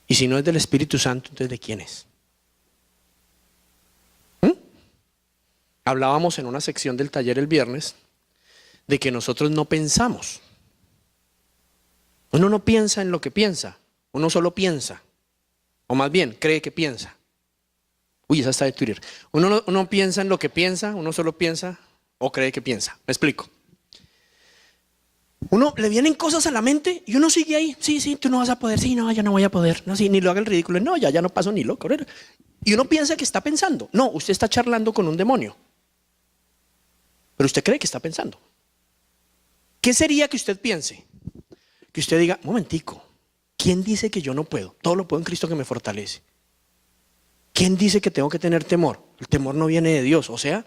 y si no es del Espíritu Santo, entonces ¿de quién es? Hablábamos en una sección del taller el viernes de que nosotros no pensamos. Uno no piensa en lo que piensa, uno solo piensa, o más bien cree que piensa. Uy, esa está de Twitter. Uno no piensa en lo que piensa, uno solo piensa o cree que piensa. Me explico. Uno le vienen cosas a la mente y uno sigue ahí. Sí, tú no vas a poder. Sí, no, ya no voy a poder. No, sí, ni lo haga el ridículo. No, ya no paso ni loco. Y uno piensa que está pensando. No, usted está charlando con un demonio. Pero usted cree que está pensando. ¿Qué sería que usted piense? Que usted diga, momentico, ¿quién dice que yo no puedo? Todo lo puedo en Cristo que me fortalece. ¿Quién dice que tengo que tener temor? El temor no viene de Dios, o sea,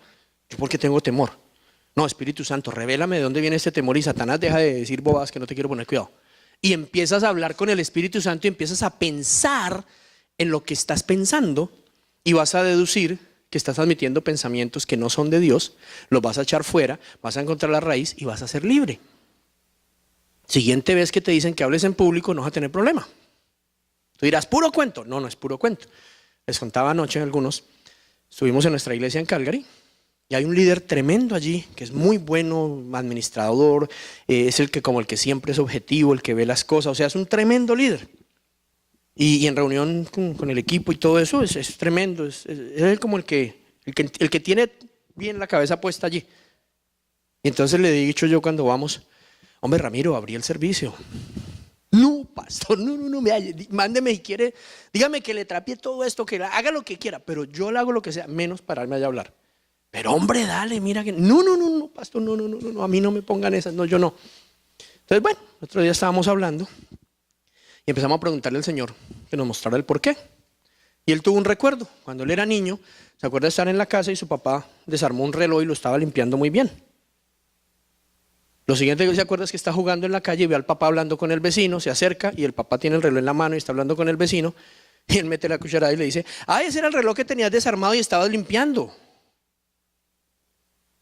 ¿yo por qué tengo temor? No, Espíritu Santo, revélame de dónde viene este temor y Satanás deja de decir bobadas que no te quiero poner cuidado. Y empiezas a hablar con el Espíritu Santo y empiezas a pensar en lo que estás pensando y vas a deducir que estás admitiendo pensamientos que no son de Dios, los vas a echar fuera, vas a encontrar la raíz y vas a ser libre. Siguiente vez que te dicen que hables en público, no vas a tener problema. Tú dirás, ¿puro cuento? No, no es puro cuento. Les contaba anoche a algunos, estuvimos en nuestra iglesia en Calgary y hay un líder tremendo allí, que es muy bueno, administrador, es el que siempre es objetivo, el que ve las cosas, o sea, es un tremendo líder. Y en reunión con el equipo y todo eso es tremendo, es como el que tiene bien la cabeza puesta allí. Y entonces le he dicho yo cuando vamos, Hombre, Ramiro, abrí el servicio. No, pastor, no, mándeme si quiere, dígame que le trapee todo esto, que haga lo que quiera, pero yo le hago lo que sea, menos pararme allá a hablar. Pero hombre, dale, mira que, no, pastor, no, a mí no me pongan esas, no, yo no. Entonces, bueno, otro día estábamos hablando y empezamos a preguntarle al Señor que nos mostrara el por qué. Y él tuvo un recuerdo, cuando él era niño, se acuerda de estar en la casa y su papá desarmó un reloj y lo estaba limpiando muy bien. Lo siguiente que se acuerda es que está jugando en la calle y ve al papá hablando con el vecino, se acerca y el papá tiene el reloj en la mano y está hablando con el vecino y él mete la cucharada y le dice, ese era el reloj que tenías desarmado y estabas limpiando.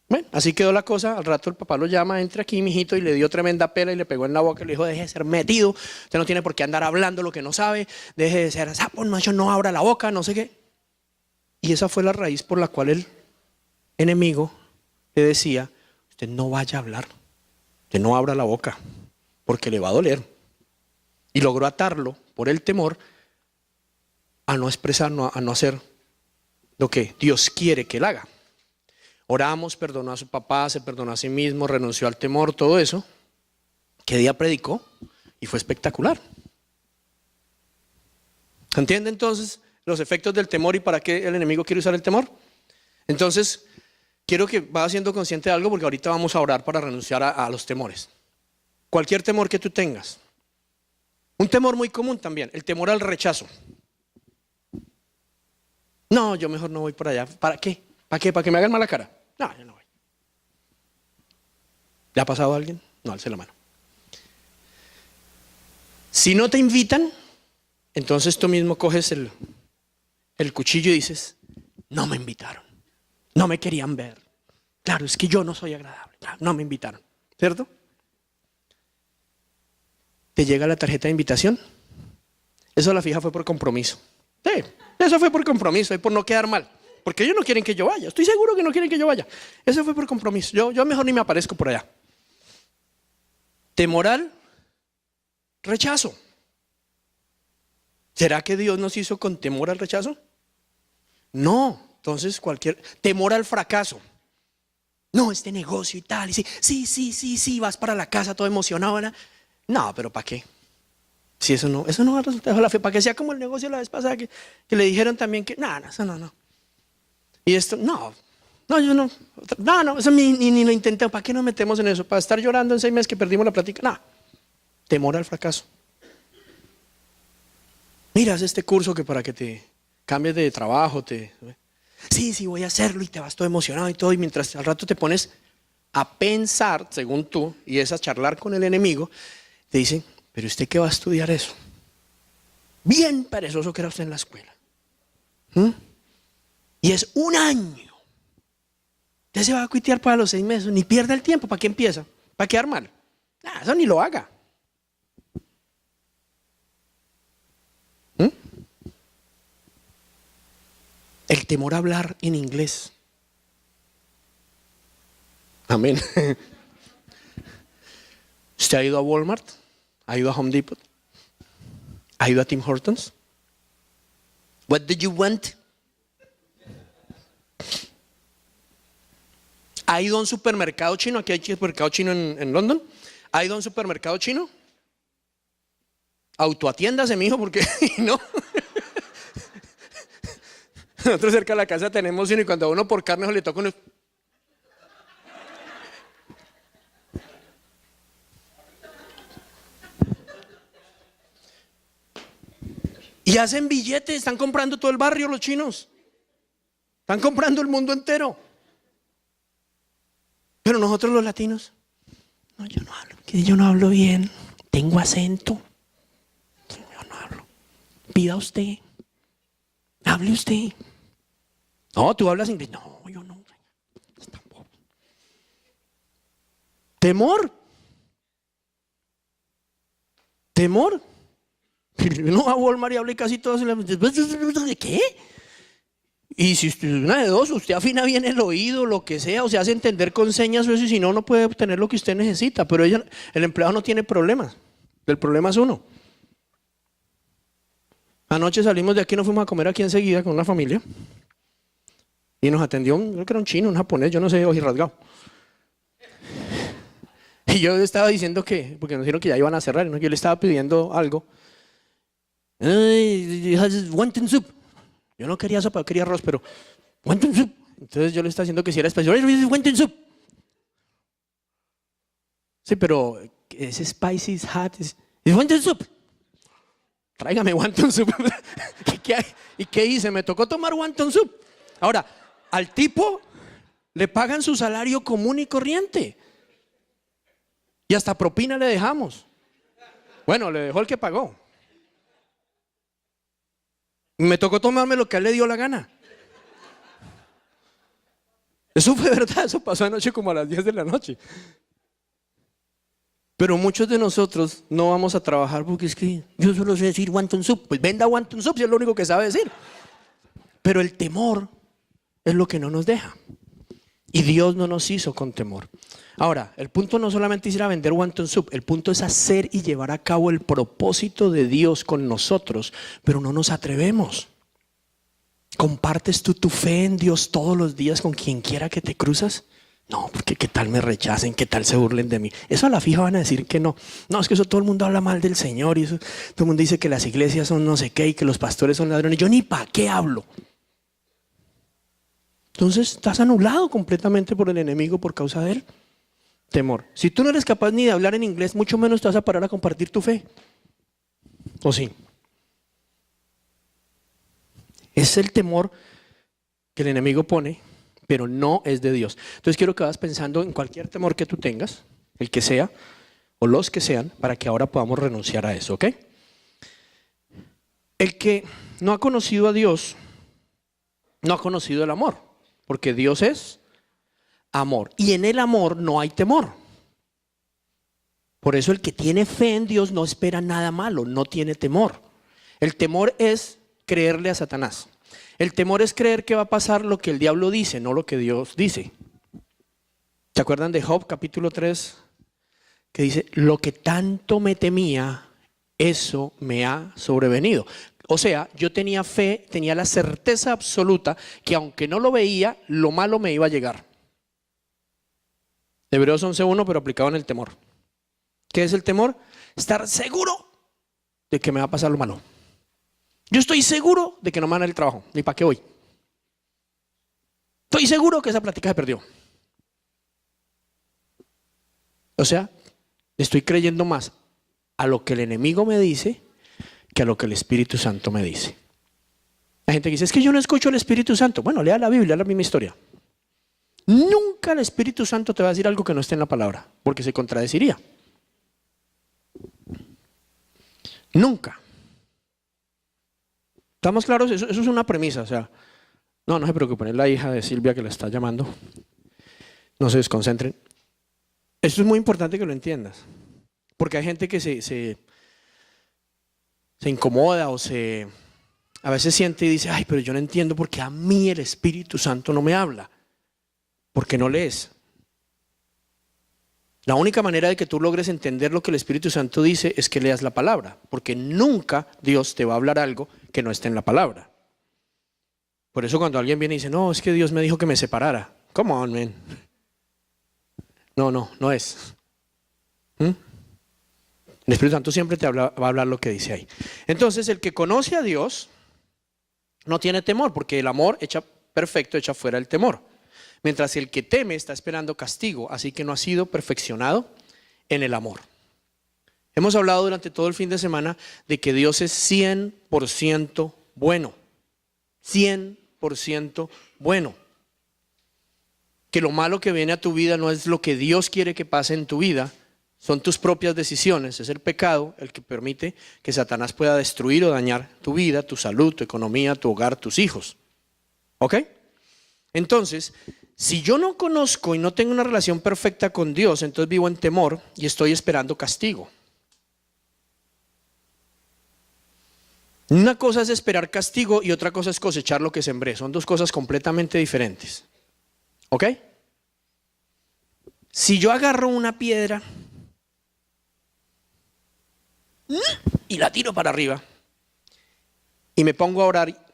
Bueno, así quedó la cosa. Al rato el papá lo llama, entra aquí, mijito, y le dio tremenda pela y le pegó en la boca y le dijo, deje de ser metido, usted no tiene por qué andar hablando lo que no sabe, deje de ser sapo, macho, no abra la boca, no sé qué. Y esa fue la raíz por la cual el enemigo le decía, usted no vaya a hablar, usted no abra la boca, porque le va a doler. Y logró atarlo por el temor a no expresar, a no hacer lo que Dios quiere que él haga. Oramos, perdonó a su papá, se perdonó a sí mismo, renunció al temor, todo eso. ¿Qué día predicó? Y fue espectacular. ¿Entiende entonces los efectos del temor y para qué el enemigo quiere usar el temor? Entonces, quiero que vayas siendo consciente de algo porque ahorita vamos a orar para renunciar a los temores. Cualquier temor que tú tengas. Un temor muy común también, el temor al rechazo. No, yo mejor no voy por allá. ¿Para qué? ¿Para qué? ¿Para que me hagan mala cara? No, yo no voy. ¿Le ha pasado a alguien? No, alce la mano. Si no te invitan, entonces tú mismo coges el cuchillo y dices, no me invitaron, no me querían ver. Claro, es que yo no soy agradable, claro, no me invitaron, ¿cierto? ¿Te llega la tarjeta de invitación? Eso la fija fue por compromiso. Sí, eso fue por compromiso y por no quedar mal. Porque ellos no quieren que yo vaya. Estoy seguro que no quieren que yo vaya. Eso fue por compromiso. Yo mejor ni me aparezco por allá. Temor al rechazo. ¿Será que Dios nos hizo con temor al rechazo? No. Entonces temor al fracaso. No, este negocio y tal. Y sí, vas para la casa todo emocionado, ¿verdad? No, pero ¿para qué? Si eso no va a resultar de la fe. Para que sea como el negocio la vez pasada que le dijeron también que, eso no. Y esto, yo no, eso ni lo intenté. ¿Para qué nos metemos en eso? ¿Para estar llorando en 6 meses que perdimos la plática? No, temor al fracaso. Miras este curso que para que te cambies de trabajo, sí, voy a hacerlo y te vas todo emocionado y todo. Y mientras al rato te pones a pensar, según tú, y es a charlar con el enemigo, te dicen, pero ¿usted qué va a estudiar eso? Bien perezoso que era usted en la escuela. Y es 1 año. Usted se va a cuitear para los 6 meses. Ni pierda el tiempo. ¿Para qué empieza? ¿Para quedar mal? Eso ni lo haga. El temor a hablar en inglés. Amén. ¿Usted ha ido a Walmart? ¿Ha ido a Home Depot? ¿Ha ido a Tim Hortons? What do you want? ¿Ha ido a un supermercado chino? Aquí hay supermercado chino en London. ¿Ha ido a un supermercado chino? Autoatiéndase, mijo, porque no. Nosotros cerca de la casa tenemos uno y cuando a uno por carne le toca uno. Y hacen billetes, están comprando todo el barrio los chinos. Están comprando el mundo entero. Pero nosotros los latinos, no, yo no hablo bien, tengo acento. Yo no hablo. Pida usted, hable usted. No, tú hablas inglés. No, yo no. Tampoco. Temor. Uno va a Walmart y habla y casi todos. ¿De qué? Y si usted es una de dos, usted afina bien el oído, lo que sea, o se hace entender con señas o eso, y si no, no puede obtener lo que usted necesita. Pero el empleado no tiene problemas. El problema es uno. Anoche salimos de aquí, nos fuimos a comer aquí enseguida con una familia. Y nos atendió, creo que era un chino, un japonés, yo no sé, ojirrasgado. Y yo le estaba diciendo que, porque nos dijeron que ya iban a cerrar, ¿no? Yo le estaba pidiendo algo. Ay, wonton soup. Yo no quería sopa, yo quería arroz, pero wonton soup. Entonces yo le estaba diciendo que si era español, wonton soup. Sí, pero ese spicy is hot, es wonton soup. Tráigame wonton soup. ¿Y qué hice? Me tocó tomar wonton soup. Ahora, al tipo le pagan su salario común y corriente. Y hasta propina le dejamos. Bueno, le dejó el que pagó. Me tocó tomarme lo que a él le dio la gana. Eso fue verdad, eso pasó anoche como a las 10 de la noche. Pero muchos de nosotros no vamos a trabajar porque es que yo solo sé decir wonton soup. Pues venda wonton soup si es lo único que sabe decir. Pero el temor es lo que no nos deja. Y Dios no nos hizo con temor. Ahora, el punto no solamente es ir a vender wonton soup, el punto es hacer y llevar a cabo el propósito de Dios con nosotros, pero no nos atrevemos. ¿Compartes tú tu fe en Dios todos los días con quien quiera que te cruzas? No, porque qué tal me rechacen, qué tal se burlen de mí. Eso a la fija van a decir que no. No, es que eso todo el mundo habla mal del Señor y eso, todo el mundo dice que las iglesias son no sé qué y que los pastores son ladrones. Yo ni para qué hablo. Entonces estás anulado completamente por el enemigo por causa de él. Temor. Si tú no eres capaz ni de hablar en inglés, mucho menos te vas a parar a compartir tu fe. ¿O sí? Es el temor que el enemigo pone, pero no es de Dios. Entonces quiero que vas pensando en cualquier temor que tú tengas, el que sea, o los que sean, para que ahora podamos renunciar a eso, ¿ok? El que no ha conocido a Dios, no ha conocido el amor, porque Dios es amor. Y en el amor no hay temor. Por eso el que tiene fe en Dios no espera nada malo, no tiene temor. El temor es creerle a Satanás. El temor es creer que va a pasar lo que el diablo dice, no lo que Dios dice. ¿Se acuerdan de Job capítulo 3? Que dice, lo que tanto me temía, eso me ha sobrevenido. O sea, yo tenía fe, tenía la certeza absoluta que aunque no lo veía, lo malo me iba a llegar. Hebreos 11:1, pero aplicado en el temor. ¿Qué es el temor? Estar seguro de que me va a pasar lo malo. Yo estoy seguro de que no me van a dar el trabajo, ni para qué voy. Estoy seguro que esa plática se perdió. O sea, estoy creyendo más a lo que el enemigo me dice que a lo que el Espíritu Santo me dice. La gente dice, es que yo no escucho al Espíritu Santo. Bueno, lea la Biblia, la misma historia. Nunca el Espíritu Santo te va a decir algo que no esté en la palabra, porque se contradeciría. Nunca. ¿Estamos claros? Eso es una premisa. O sea, no se preocupen, es la hija de Silvia que la está llamando. No se desconcentren. Esto es muy importante que lo entiendas, porque hay gente que se incomoda o a veces siente y dice, ay, pero yo no entiendo por qué a mí el Espíritu Santo no me habla. Porque no lees. La única manera de que tú logres entender lo que el Espíritu Santo dice es que leas la palabra, porque nunca Dios te va a hablar algo que no esté en la palabra. Por eso cuando alguien viene y dice, no, es que Dios me dijo que me separara. Come on, man. No es. El Espíritu Santo siempre va a hablar lo que dice ahí. Entonces, el que conoce a Dios no tiene temor, porque el amor perfecto echa fuera el temor. Mientras el que teme está esperando castigo, así que no ha sido perfeccionado en el amor. Hemos hablado durante todo el fin de semana de que Dios es 100% bueno. 100% bueno. Que lo malo que viene a tu vida no es lo que Dios quiere que pase en tu vida, son tus propias decisiones, es el pecado el que permite que Satanás pueda destruir o dañar tu vida, tu salud, tu economía, tu hogar, tus hijos. ¿Ok? Entonces, si yo no conozco y no tengo una relación perfecta con Dios, entonces vivo en temor y estoy esperando castigo. Una cosa es esperar castigo y otra cosa es cosechar lo que sembré. Son dos cosas completamente diferentes. ¿Ok? Si yo agarro una piedra y la tiro para arriba y me pongo a orar,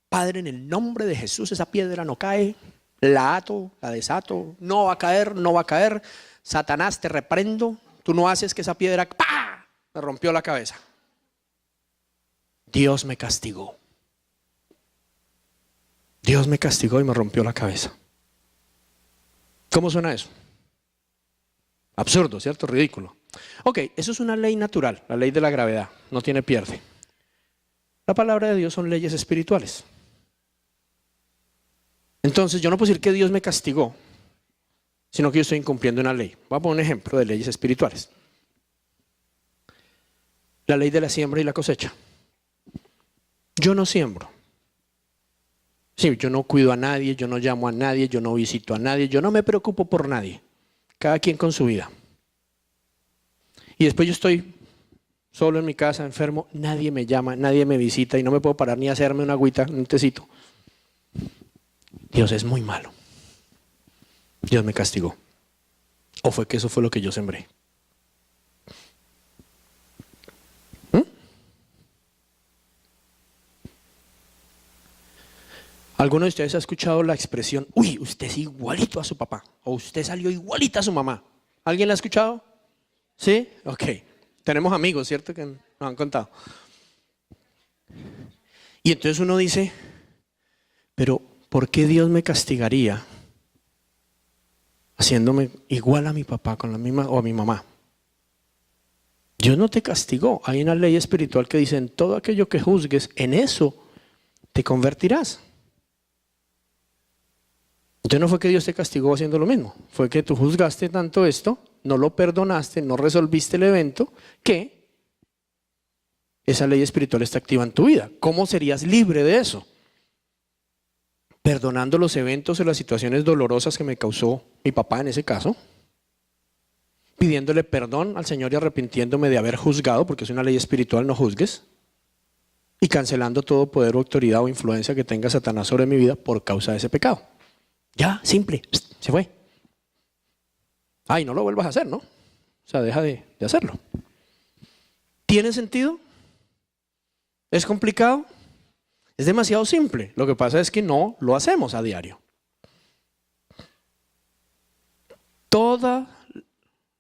Padre, en el nombre de Jesús, esa piedra no cae, la ato, la desato, no va a caer, no va a caer. Satanás, te reprendo, tú no haces que esa piedra, ¡pah!, me rompió la cabeza. Dios me castigó. Dios me castigó y me rompió la cabeza. ¿Cómo suena eso? Absurdo, ¿cierto? Ridículo. Ok, eso es una ley natural, la ley de la gravedad, no tiene pierde. La palabra de Dios son leyes espirituales. Entonces yo no puedo decir que Dios me castigó, sino que yo estoy incumpliendo una ley. Voy a poner un ejemplo de leyes espirituales. La ley de la siembra y la cosecha. Yo no siembro. Sí, yo no cuido a nadie, yo no llamo a nadie, yo no visito a nadie, yo no me preocupo por nadie. Cada quien con su vida. Y después yo estoy solo en mi casa, enfermo, nadie me llama, nadie me visita y no me puedo parar ni a hacerme una agüita, un tecito. Dios es muy malo. Dios me castigó. ¿O fue que eso fue lo que yo sembré? ¿Alguno de ustedes ha escuchado la expresión, uy, usted es igualito a su papá? O usted salió igualita a su mamá. ¿Alguien la ha escuchado? ¿Sí? Ok. Tenemos amigos, ¿cierto? Que nos han contado. Y entonces uno dice, pero ¿por qué Dios me castigaría haciéndome igual a mi papá con la misma o a mi mamá? Dios no te castigó. Hay una ley espiritual que dice, en todo aquello que juzgues, en eso te convertirás. Entonces no fue que Dios te castigó haciendo lo mismo, fue que tú juzgaste tanto esto, no lo perdonaste, no resolviste el evento, que esa ley espiritual está activa en tu vida. ¿Cómo serías libre de eso? Perdonando los eventos o las situaciones dolorosas que me causó mi papá en ese caso, pidiéndole perdón al Señor y arrepintiéndome de haber juzgado, porque es una ley espiritual, no juzgues, y cancelando todo poder o autoridad o influencia que tenga Satanás sobre mi vida por causa de ese pecado. Ya, simple, se fue. Ay, no lo vuelvas a hacer, ¿no? O sea, deja de hacerlo. ¿Tiene sentido? ¿Es complicado? Es demasiado simple. Lo que pasa es que no lo hacemos a diario. Todo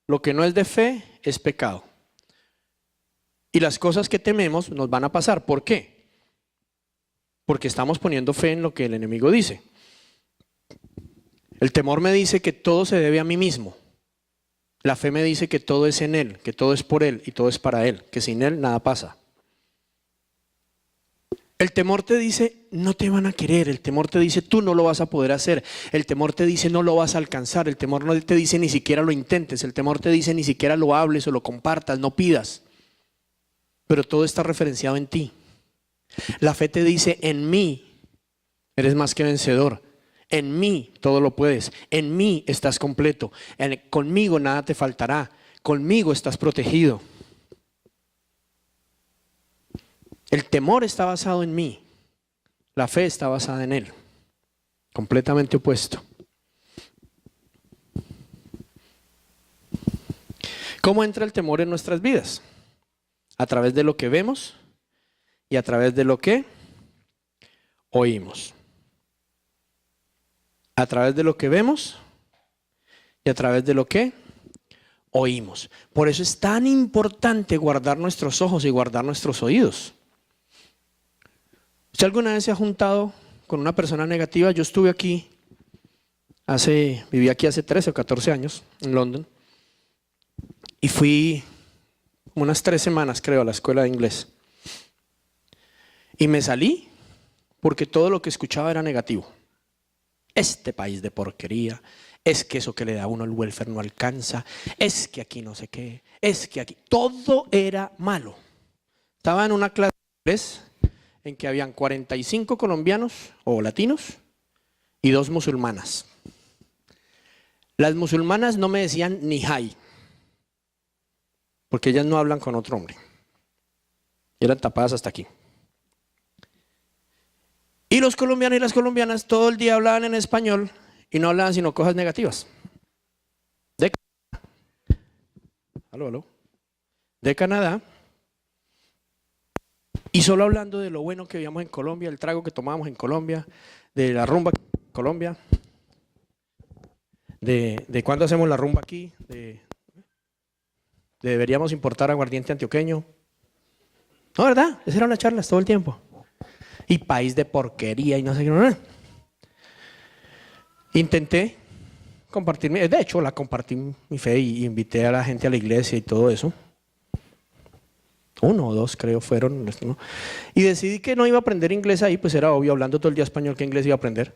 lo que no es de fe es pecado. Y las cosas que tememos nos van a pasar. ¿Por qué? Porque estamos poniendo fe en lo que el enemigo dice. El temor me dice que todo se debe a mí mismo. La fe me dice que todo es en Él, que todo es por Él y todo es para Él, que sin Él nada pasa. El temor te dice, no te van a querer. El temor te dice, tú no lo vas a poder hacer. El temor te dice, no lo vas a alcanzar. El temor no te dice, ni siquiera lo intentes. El temor te dice, ni siquiera lo hables o lo compartas, no pidas. Pero todo está referenciado en ti. La fe te dice, en mí eres más que vencedor. En mí todo lo puedes. En mí estás completo. Conmigo nada te faltará. Conmigo estás protegido. El temor está basado en mí. La fe está basada en Él. Completamente opuesto. ¿Cómo entra el temor en nuestras vidas? A través de lo que vemos y a través de lo que oímos. A través de lo que vemos y a través de lo que oímos. Por eso es tan importante guardar nuestros ojos y guardar nuestros oídos. ¿Usted alguna vez se ha juntado con una persona negativa? Yo estuve aquí, viví aquí hace 13 o 14 años en London y fui unas 3 semanas creo a la escuela de inglés. Y me salí porque todo lo que escuchaba era negativo. Este país de porquería, es que eso que le da a uno el welfare no alcanza, es que aquí no sé qué, es que aquí, todo era malo. Estaba en una clase de inglés en que habían 45 colombianos o latinos y 2 musulmanas. Las musulmanas no me decían ni hi, porque ellas no hablan con otro hombre. Eran tapadas hasta aquí. Y los colombianos y las colombianas todo el día hablaban en español y no hablaban sino cosas negativas. De Canadá. Y solo hablando de lo bueno que vivíamos en Colombia, el trago que tomábamos en Colombia, de la rumba en Colombia, de cuándo hacemos la rumba aquí, de deberíamos importar aguardiente antioqueño. No, ¿verdad? Esas eran las charlas todo el tiempo. Y país de porquería y no sé qué. No. Intenté compartir, de hecho la compartí mi fe y invité a la gente a la iglesia y todo eso. 1 o 2 creo fueron, ¿no? Y decidí que no iba a aprender inglés ahí, pues era obvio, hablando todo el día español, ¿qué inglés iba a aprender?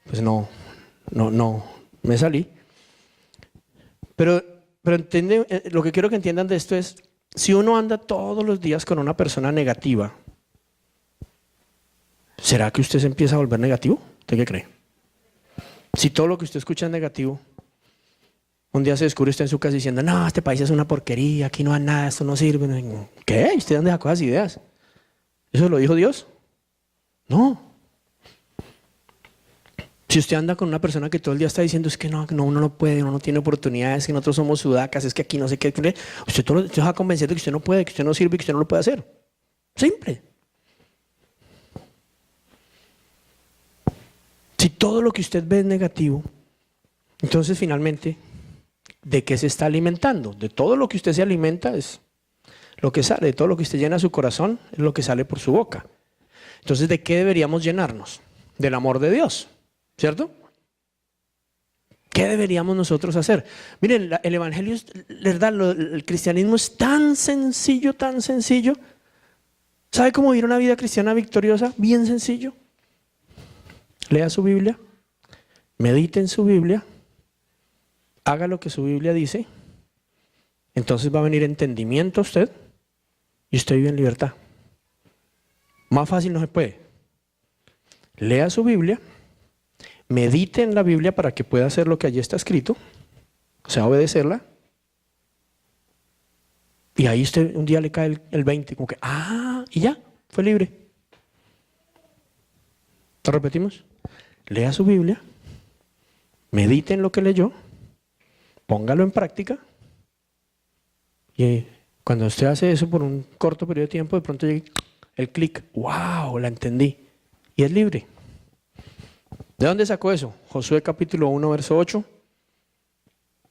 Pues no, me salí. Pero entiende, lo que quiero que entiendan de esto es, si uno anda todos los días con una persona negativa, ¿será que usted se empieza a volver negativo? ¿Usted qué cree? Si todo lo que usted escucha es negativo, un día se descubre usted en su casa diciendo, no, este país es una porquería, aquí no hay nada, esto no sirve. ¿Qué? ¿Usted dónde sacó esas ideas? ¿Eso lo dijo Dios? No. Si usted anda con una persona que todo el día está diciendo, es que no, uno no puede, uno no tiene oportunidades, que nosotros somos sudacas, es que aquí no sé qué, usted se va a convencer de que usted no puede, que usted no sirve, que usted no lo puede hacer. Simple. Si todo lo que usted ve es negativo, entonces finalmente, ¿de qué se está alimentando? De todo lo que usted se alimenta es lo que sale, de todo lo que usted llena su corazón es lo que sale por su boca. Entonces, ¿de qué deberíamos llenarnos? Del amor de Dios, ¿cierto? ¿Qué deberíamos nosotros hacer? Miren, el evangelio, es, ¿verdad? El cristianismo es tan sencillo, tan sencillo. ¿Sabe cómo vivir una vida cristiana victoriosa? Bien sencillo. Lea su Biblia, medite en su Biblia, haga lo que su Biblia dice, entonces va a venir entendimiento a usted y usted vive en libertad. Más fácil no se puede. Lea su Biblia, medite en la Biblia para que pueda hacer lo que allí está escrito, o sea, obedecerla, y ahí usted un día le cae el 20, como que, y ya, fue libre. ¿Lo repetimos? Lea su Biblia, medite en lo que leyó, póngalo en práctica y cuando usted hace eso por un corto periodo de tiempo, de pronto llega el clic, ¡wow! La entendí y es libre. ¿De dónde sacó eso? Josué capítulo 1, verso 8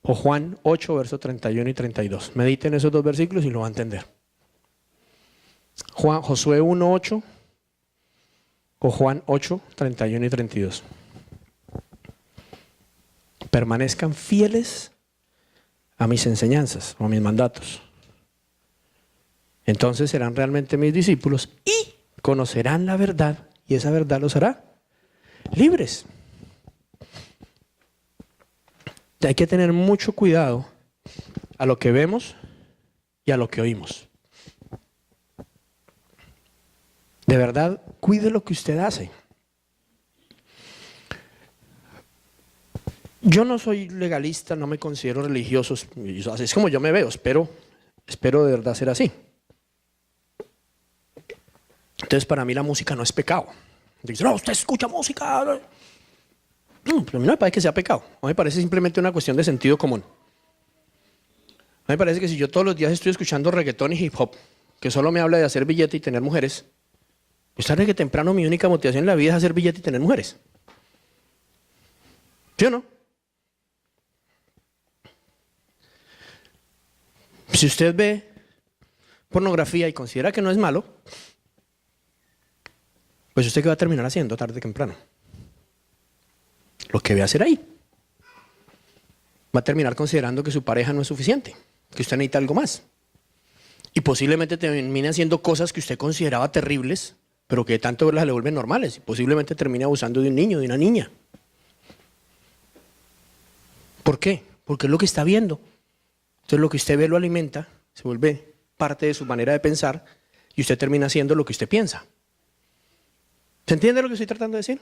o Juan 8, verso 31 y 32. Mediten esos 2 versículos y lo va a entender. Josué 1, 8 o Juan 8, 31 y 32. Permanezcan fieles a mis enseñanzas o a mis mandatos. Entonces serán realmente mis discípulos y conocerán la verdad y esa verdad los hará libres. Hay que tener mucho cuidado a lo que vemos y a lo que oímos. De verdad, cuide lo que usted hace. Yo no soy legalista, no me considero religioso, así es como yo me veo, espero de verdad ser así. Entonces para mí la música no es pecado. Dice, no, usted escucha música. No, pero a mí no me parece que sea pecado, a mí me parece simplemente una cuestión de sentido común. A mí me parece que si yo todos los días estoy escuchando reggaetón y hip hop, que solo me habla de hacer billete y tener mujeres, pues tarde que temprano mi única motivación en la vida es hacer billete y tener mujeres. ¿Sí o no? Si usted ve pornografía y considera que no es malo, pues usted qué va a terminar haciendo tarde o temprano. Lo que ve hacer ahí. Va a terminar considerando que su pareja no es suficiente, que usted necesita algo más. Y posiblemente termine haciendo cosas que usted consideraba terribles, pero que de tanto verlas le vuelven normales. Y posiblemente termine abusando de un niño, de una niña. ¿Por qué? Porque es lo que está viendo. Entonces lo que usted ve lo alimenta, se vuelve parte de su manera de pensar y usted termina haciendo lo que usted piensa. ¿Se entiende lo que estoy tratando de decir?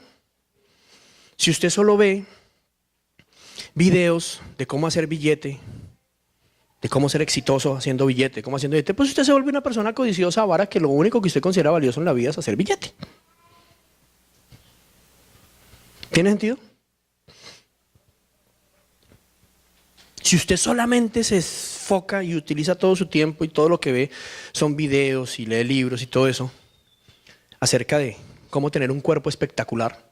Si usted solo ve videos de cómo hacer billete, de cómo ser exitoso haciendo billete, cómo haciendo billete, pues usted se vuelve una persona codiciosa, avara, que lo único que usted considera valioso en la vida es hacer billete. ¿Tiene sentido? Si usted solamente se enfoca y utiliza todo su tiempo y todo lo que ve son videos y lee libros y todo eso acerca de cómo tener un cuerpo espectacular,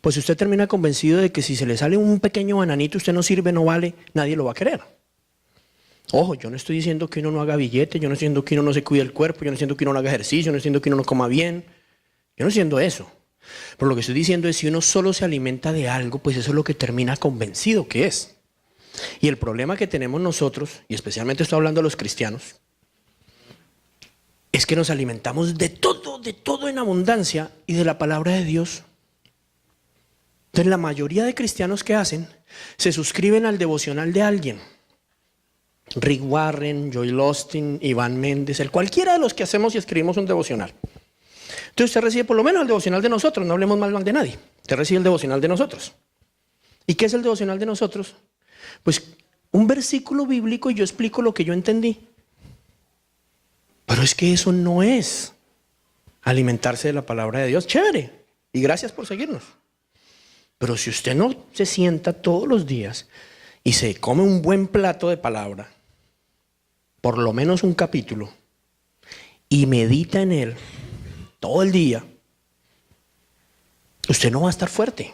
Pues usted termina convencido de que si se le sale un pequeño bananito, usted no sirve, no vale, nadie lo va a querer. Ojo, yo no estoy diciendo que uno no haga billete, yo no estoy diciendo que uno no se cuide el cuerpo, yo no estoy diciendo que uno no haga ejercicio, yo no estoy diciendo que uno no coma bien. Yo no estoy diciendo eso. Pero lo que estoy diciendo es si uno solo se alimenta de algo, pues eso es lo que termina convencido que es. Y el problema que tenemos nosotros, y especialmente estoy hablando de los cristianos, es que nos alimentamos de todo en abundancia y de la palabra de Dios. Entonces la mayoría de cristianos que hacen, se suscriben al devocional de alguien. Rick Warren, Joel Osteen, Iván Méndez, cualquiera de los que hacemos y escribimos un devocional. Entonces usted recibe por lo menos el devocional de nosotros, no hablemos mal de nadie. Usted recibe el devocional de nosotros. ¿Y qué es el devocional de nosotros? Pues un versículo bíblico y yo explico lo que yo entendí. Pero es que eso no es alimentarse de la palabra de Dios. Chévere. Y gracias por seguirnos. Pero si usted no se sienta todos los días y se come un buen plato de palabra, por lo menos un capítulo, y medita en él todo el día, usted no va a estar fuerte.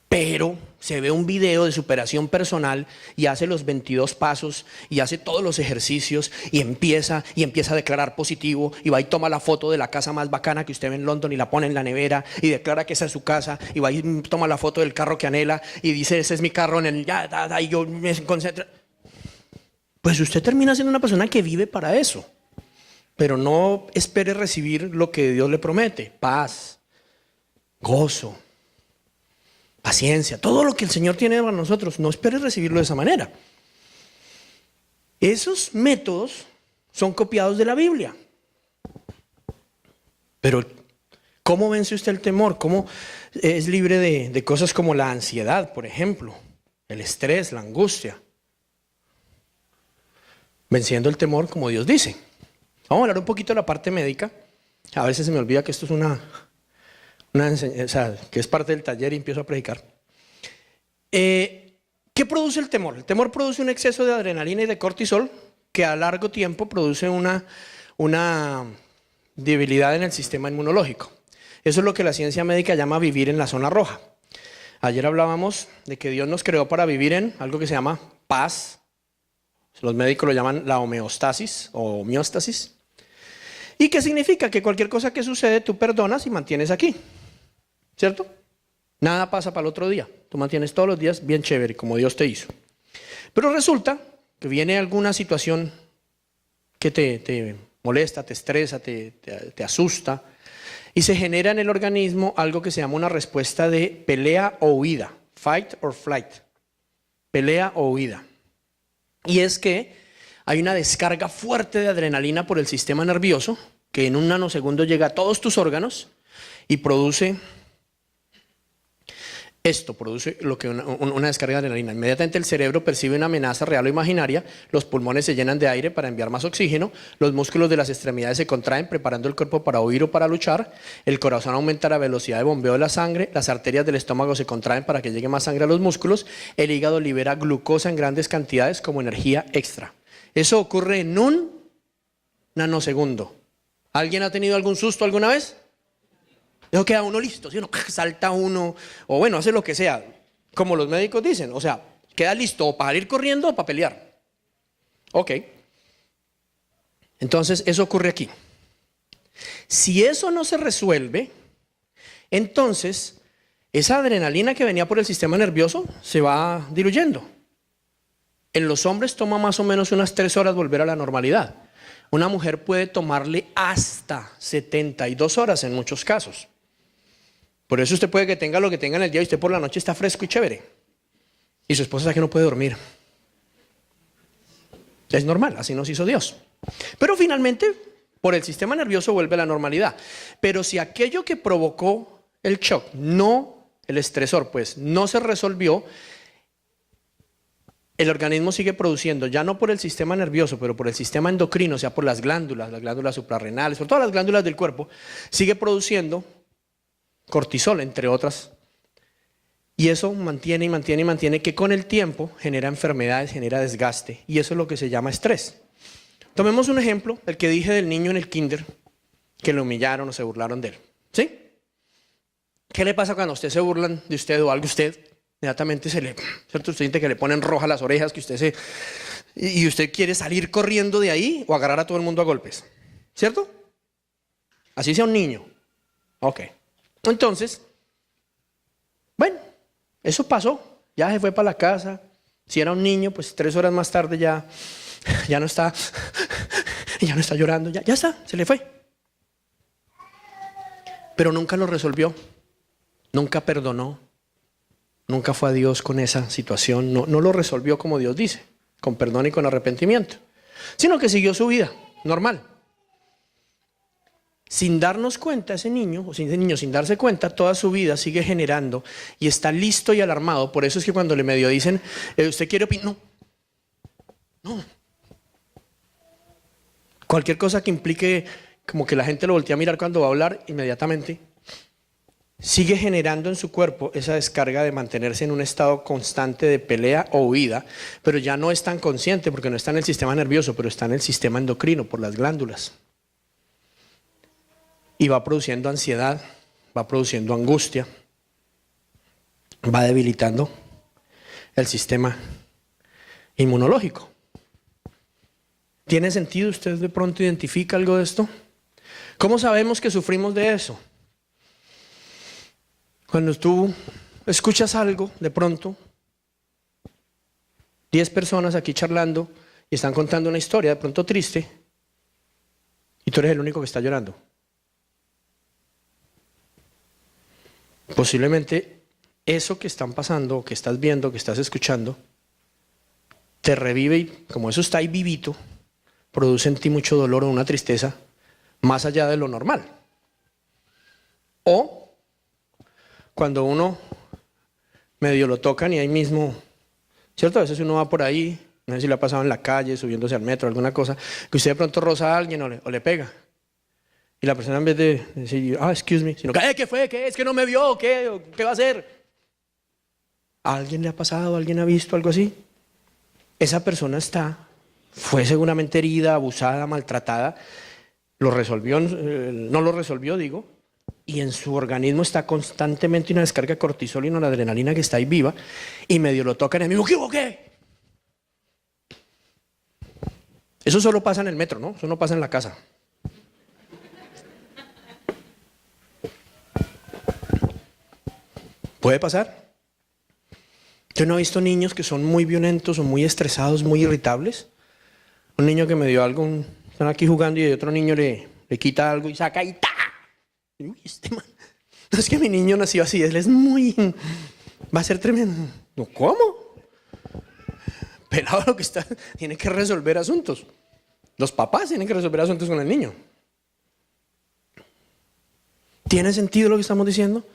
Pero se ve un video de superación personal y hace los 22 pasos y hace todos los ejercicios y empieza a declarar positivo y va y toma la foto de la casa más bacana que usted ve en London y la pone en la nevera y declara que esa es su casa y va y toma la foto del carro que anhela y dice ese es mi carro en el y yo me concentro. Pues usted termina siendo una persona que vive para eso, pero no espere recibir lo que Dios le promete: paz, gozo, paciencia, todo lo que el Señor tiene para nosotros. No espere recibirlo de esa manera. Esos métodos son copiados de la Biblia. Pero ¿cómo vence usted el temor? ¿Cómo es libre de cosas como la ansiedad, por ejemplo? El estrés, la angustia. Venciendo el temor como Dios dice. Vamos a hablar un poquito de la parte médica. A veces se me olvida que esto es que es parte del taller y empiezo a predicar. ¿Qué produce el temor? El temor produce un exceso de adrenalina y de cortisol que a largo tiempo produce una debilidad en el sistema inmunológico. Eso es lo que la ciencia médica llama vivir en la zona roja. Ayer hablábamos de que Dios nos creó para vivir en algo que se llama paz. Los médicos lo llaman la homeostasis o homeostasis. ¿Y qué significa? Que cualquier cosa que sucede tú perdonas y mantienes aquí. ¿Cierto? Nada pasa para el otro día. Tú mantienes todos los días bien chévere, como Dios te hizo. Pero resulta que viene alguna situación que te molesta, te estresa, te asusta, y se genera en el organismo algo que se llama una respuesta de pelea o huida. Fight or flight. Pelea o huida. Y es que hay una descarga fuerte de adrenalina por el sistema nervioso que en un nanosegundo llega a todos tus órganos y produce lo que una descarga de adrenalina. Inmediatamente el cerebro percibe una amenaza real o imaginaria, los pulmones se llenan de aire para enviar más oxígeno, los músculos de las extremidades se contraen preparando el cuerpo para huir o para luchar, el corazón aumenta la velocidad de bombeo de la sangre, las arterias del estómago se contraen para que llegue más sangre a los músculos, el hígado libera glucosa en grandes cantidades como energía extra. Eso ocurre en un nanosegundo. ¿Alguien ha tenido algún susto alguna vez? Eso queda uno listo, ¿sí? Uno salta uno, o bueno, hace lo que sea, como los médicos dicen, o sea, queda listo o para salir corriendo o para pelear. Ok. Entonces, eso ocurre aquí. Si eso no se resuelve, entonces, esa adrenalina que venía por el sistema nervioso se va diluyendo. En los hombres toma más o menos unas 3 horas volver a la normalidad. Una mujer puede tomarle hasta 72 horas en muchos casos. Por eso usted puede que tenga lo que tenga en el día y usted por la noche está fresco y chévere. Y su esposa sabe que no puede dormir. Es normal, así nos hizo Dios. Pero finalmente, por el sistema nervioso vuelve a la normalidad. Pero si aquello que provocó el shock, el estresor, pues no se resolvió, el organismo sigue produciendo, ya no por el sistema nervioso, pero por el sistema endocrino, o sea, por las glándulas suprarrenales, por todas las glándulas del cuerpo, sigue produciendo cortisol, entre otras. Y eso mantiene que con el tiempo genera enfermedades, genera desgaste. Y eso es lo que se llama estrés. Tomemos un ejemplo, el que dije del niño en el kinder, que lo humillaron o se burlaron de él. ¿Sí? ¿Qué le pasa cuando a usted se burlan de usted o algo de usted? Inmediatamente ¿cierto? Usted siente que le ponen rojas las orejas, que y usted quiere salir corriendo de ahí o agarrar a todo el mundo a golpes, ¿cierto? Así sea un niño. Ok. Entonces, bueno, eso pasó. Ya se fue para la casa. Si era un niño, pues 3 horas más tarde ya no está, ya no está llorando, ya está, se le fue. Pero nunca lo resolvió, nunca perdonó, nunca fue a Dios con esa situación, no lo resolvió como Dios dice, con perdón y con arrepentimiento, sino que siguió su vida normal. Sin darnos cuenta, ese niño sin darse cuenta, toda su vida sigue generando y está listo y alarmado. Por eso es que cuando le medio dicen, ¿usted quiere opinar? No. Cualquier cosa que implique como que la gente lo voltea a mirar cuando va a hablar, inmediatamente sigue generando en su cuerpo esa descarga de mantenerse en un estado constante de pelea o huida, pero ya no es tan consciente porque no está en el sistema nervioso, pero está en el sistema endocrino por las glándulas. Y va produciendo ansiedad, va produciendo angustia, va debilitando el sistema inmunológico. ¿Tiene sentido? ¿Usted de pronto identifica algo de esto? ¿Cómo sabemos que sufrimos de eso? Cuando tú escuchas algo, de pronto, 10 personas aquí charlando y están contando una historia de pronto triste, y tú eres el único que está llorando. Posiblemente eso que están pasando, que estás viendo, que estás escuchando, te revive y como eso está ahí vivito, produce en ti mucho dolor o una tristeza más allá de lo normal. O cuando uno medio lo tocan y ahí mismo, ¿cierto? A veces uno va por ahí, no sé si le ha pasado en la calle, subiéndose al metro, alguna cosa, que usted de pronto roza a alguien o le pega. Y la persona en vez de decir, excuse me, sino que, ¿qué fue? ¿Qué es? ¿Que no me vio? ¿Qué va a hacer? ¿A alguien le ha pasado? ¿Alguien ha visto algo así? Esa persona fue seguramente herida, abusada, maltratada, lo resolvió, no lo resolvió, digo, y en su organismo está constantemente una descarga de cortisol y una adrenalina que está ahí viva, y medio lo tocan y me digo, ¿qué? Eso solo pasa en el metro, ¿no? Eso no pasa en la casa. ¿Puede pasar? Yo no he visto niños que son muy violentos o muy estresados, muy irritables. Un niño que me dio algo, están aquí jugando y otro niño le quita algo y saca y ¡ta! Uy, man. No es que mi niño nació así, él es va a ser tremendo. No, ¿cómo? Pelado lo que está, tiene que resolver asuntos. Los papás tienen que resolver asuntos con el niño. ¿Tiene sentido lo que estamos diciendo?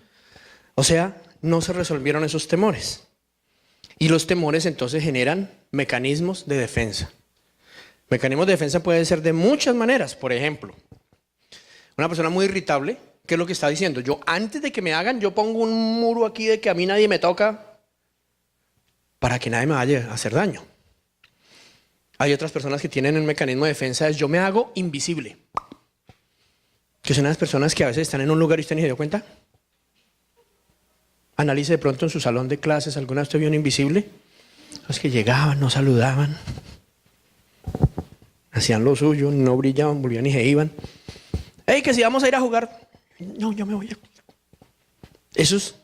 O sea, no se resolvieron esos temores. Y los temores entonces generan mecanismos de defensa. Mecanismos de defensa pueden ser de muchas maneras. Por ejemplo, una persona muy irritable, ¿qué es lo que está diciendo? Yo antes de que me hagan, yo pongo un muro aquí de que a mí nadie me toca para que nadie me vaya a hacer daño. Hay otras personas que tienen un mecanismo de defensa, es yo me hago invisible. Que son las personas que a veces están en un lugar y usted ni se dio cuenta. Analice de pronto en su salón de clases, ¿alguna vez usted vio un invisible? Los que llegaban, no saludaban, hacían lo suyo, no brillaban, volvían y se iban. ¡Hey, que si vamos a ir a jugar! No, yo me voy.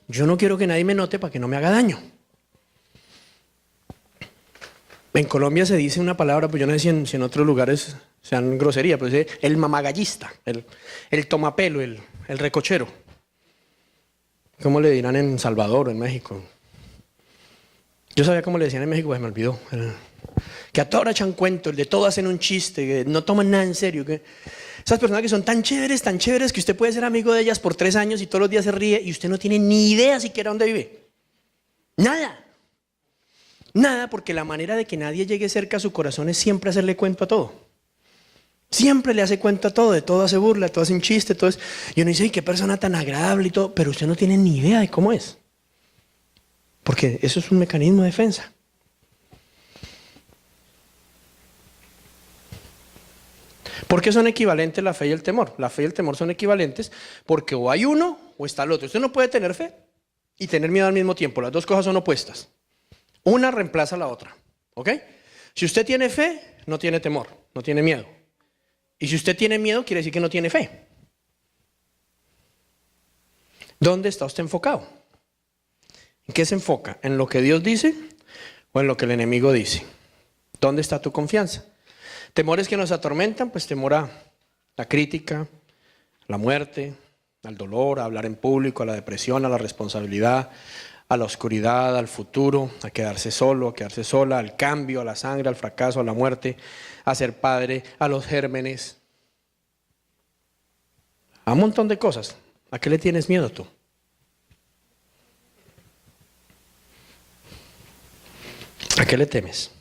Yo no quiero que nadie me note para que no me haga daño. En Colombia se dice una palabra, pues yo no sé si en otros lugares sean grosería, pero es el mamagallista, el tomapelo, el recochero. ¿Cómo le dirán en Salvador o en México? Yo sabía cómo le decían en México, pues me olvidó. Que a toda hora echan cuento, el de todo hacen un chiste, que no toman nada en serio. Esas personas que son tan chéveres, que usted puede ser amigo de ellas por 3 años y todos los días se ríe y usted no tiene ni idea siquiera dónde vive. Nada. Nada, porque la manera de que nadie llegue cerca a su corazón es siempre hacerle cuento a todo. Siempre le hace cuento a todo, de todo hace burla, de todo hace un chiste, todo es... Y uno dice, ¡ay, qué persona tan agradable y todo! Pero usted no tiene ni idea de cómo es. Porque eso es un mecanismo de defensa. ¿Por qué son equivalentes la fe y el temor? La fe y el temor son equivalentes porque o hay uno o está el otro. Usted no puede tener fe y tener miedo al mismo tiempo. Las dos cosas son opuestas. Una reemplaza a la otra. ¿Ok? Si usted tiene fe, no tiene temor, no tiene miedo. Y si usted tiene miedo, quiere decir que no tiene fe. ¿Dónde está usted enfocado? ¿En qué se enfoca? ¿En lo que Dios dice o en lo que el enemigo dice? ¿Dónde está tu confianza? Temores que nos atormentan, pues temor a la crítica, a la muerte, al dolor, a hablar en público, a la depresión, a la responsabilidad, a la oscuridad, al futuro, a quedarse solo, a quedarse sola, al cambio, a la sangre, al fracaso, a la muerte, a ser padre, a los gérmenes, a un montón de cosas. ¿A qué le tienes miedo tú? ¿A qué le temes?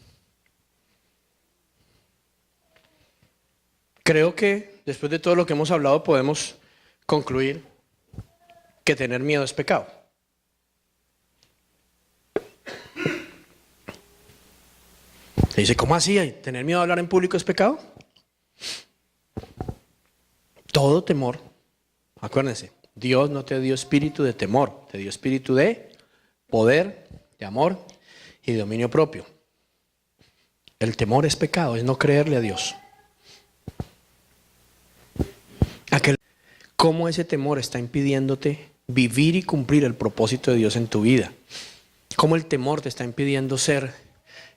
Creo que después de todo lo que hemos hablado podemos concluir que tener miedo es pecado. Y dice, ¿cómo así? ¿Tener miedo a hablar en público es pecado? Todo temor, acuérdense, Dios no te dio espíritu de temor, te dio espíritu de poder, de amor y de dominio propio. El temor es pecado, es no creerle a Dios. ¿Cómo ese temor está impidiéndote vivir y cumplir el propósito de Dios en tu vida? ¿Cómo el temor te está impidiendo ser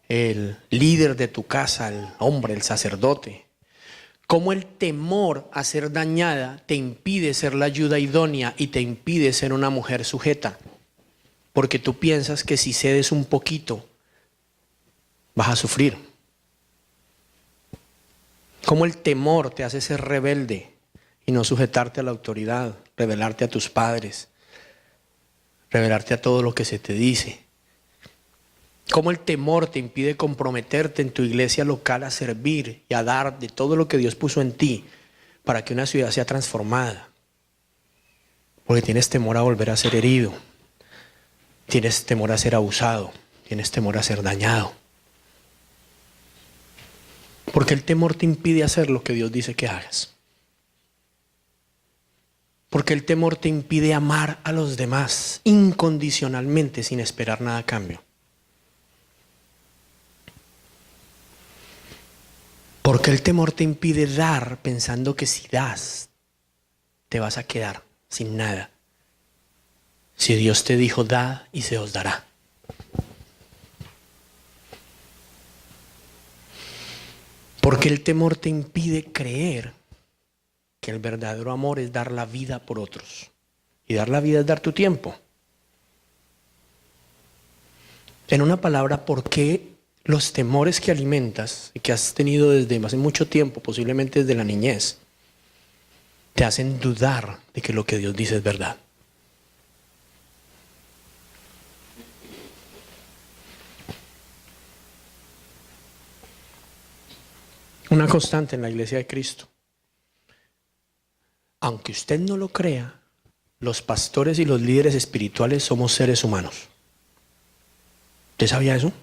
el líder de tu casa, el hombre, el sacerdote? ¿Cómo el temor a ser dañada te impide ser la ayuda idónea y te impide ser una mujer sujeta? Porque tú piensas que si cedes un poquito vas a sufrir. ¿Cómo el temor te hace ser rebelde y no sujetarte a la autoridad, rebelarte a tus padres, rebelarte a todo lo que se te dice? ¿Cómo el temor te impide comprometerte en tu iglesia local a servir y a dar de todo lo que Dios puso en ti para que una ciudad sea transformada? Porque tienes temor a volver a ser herido, tienes temor a ser abusado, tienes temor a ser dañado. Porque el temor te impide hacer lo que Dios dice que hagas. Porque el temor te impide amar a los demás incondicionalmente sin esperar nada a cambio. Porque el temor te impide dar pensando que si das, te vas a quedar sin nada. Si Dios te dijo, da y se os dará. Porque el temor te impide creer que el verdadero amor es dar la vida por otros. Y dar la vida es dar tu tiempo. En una palabra, ¿por qué los temores que alimentas y que has tenido desde hace mucho tiempo, posiblemente desde la niñez, te hacen dudar de que lo que Dios dice es verdad? Una constante en la iglesia de Cristo. Aunque usted no lo crea, los pastores y los líderes espirituales somos seres humanos. ¿Usted sabía eso?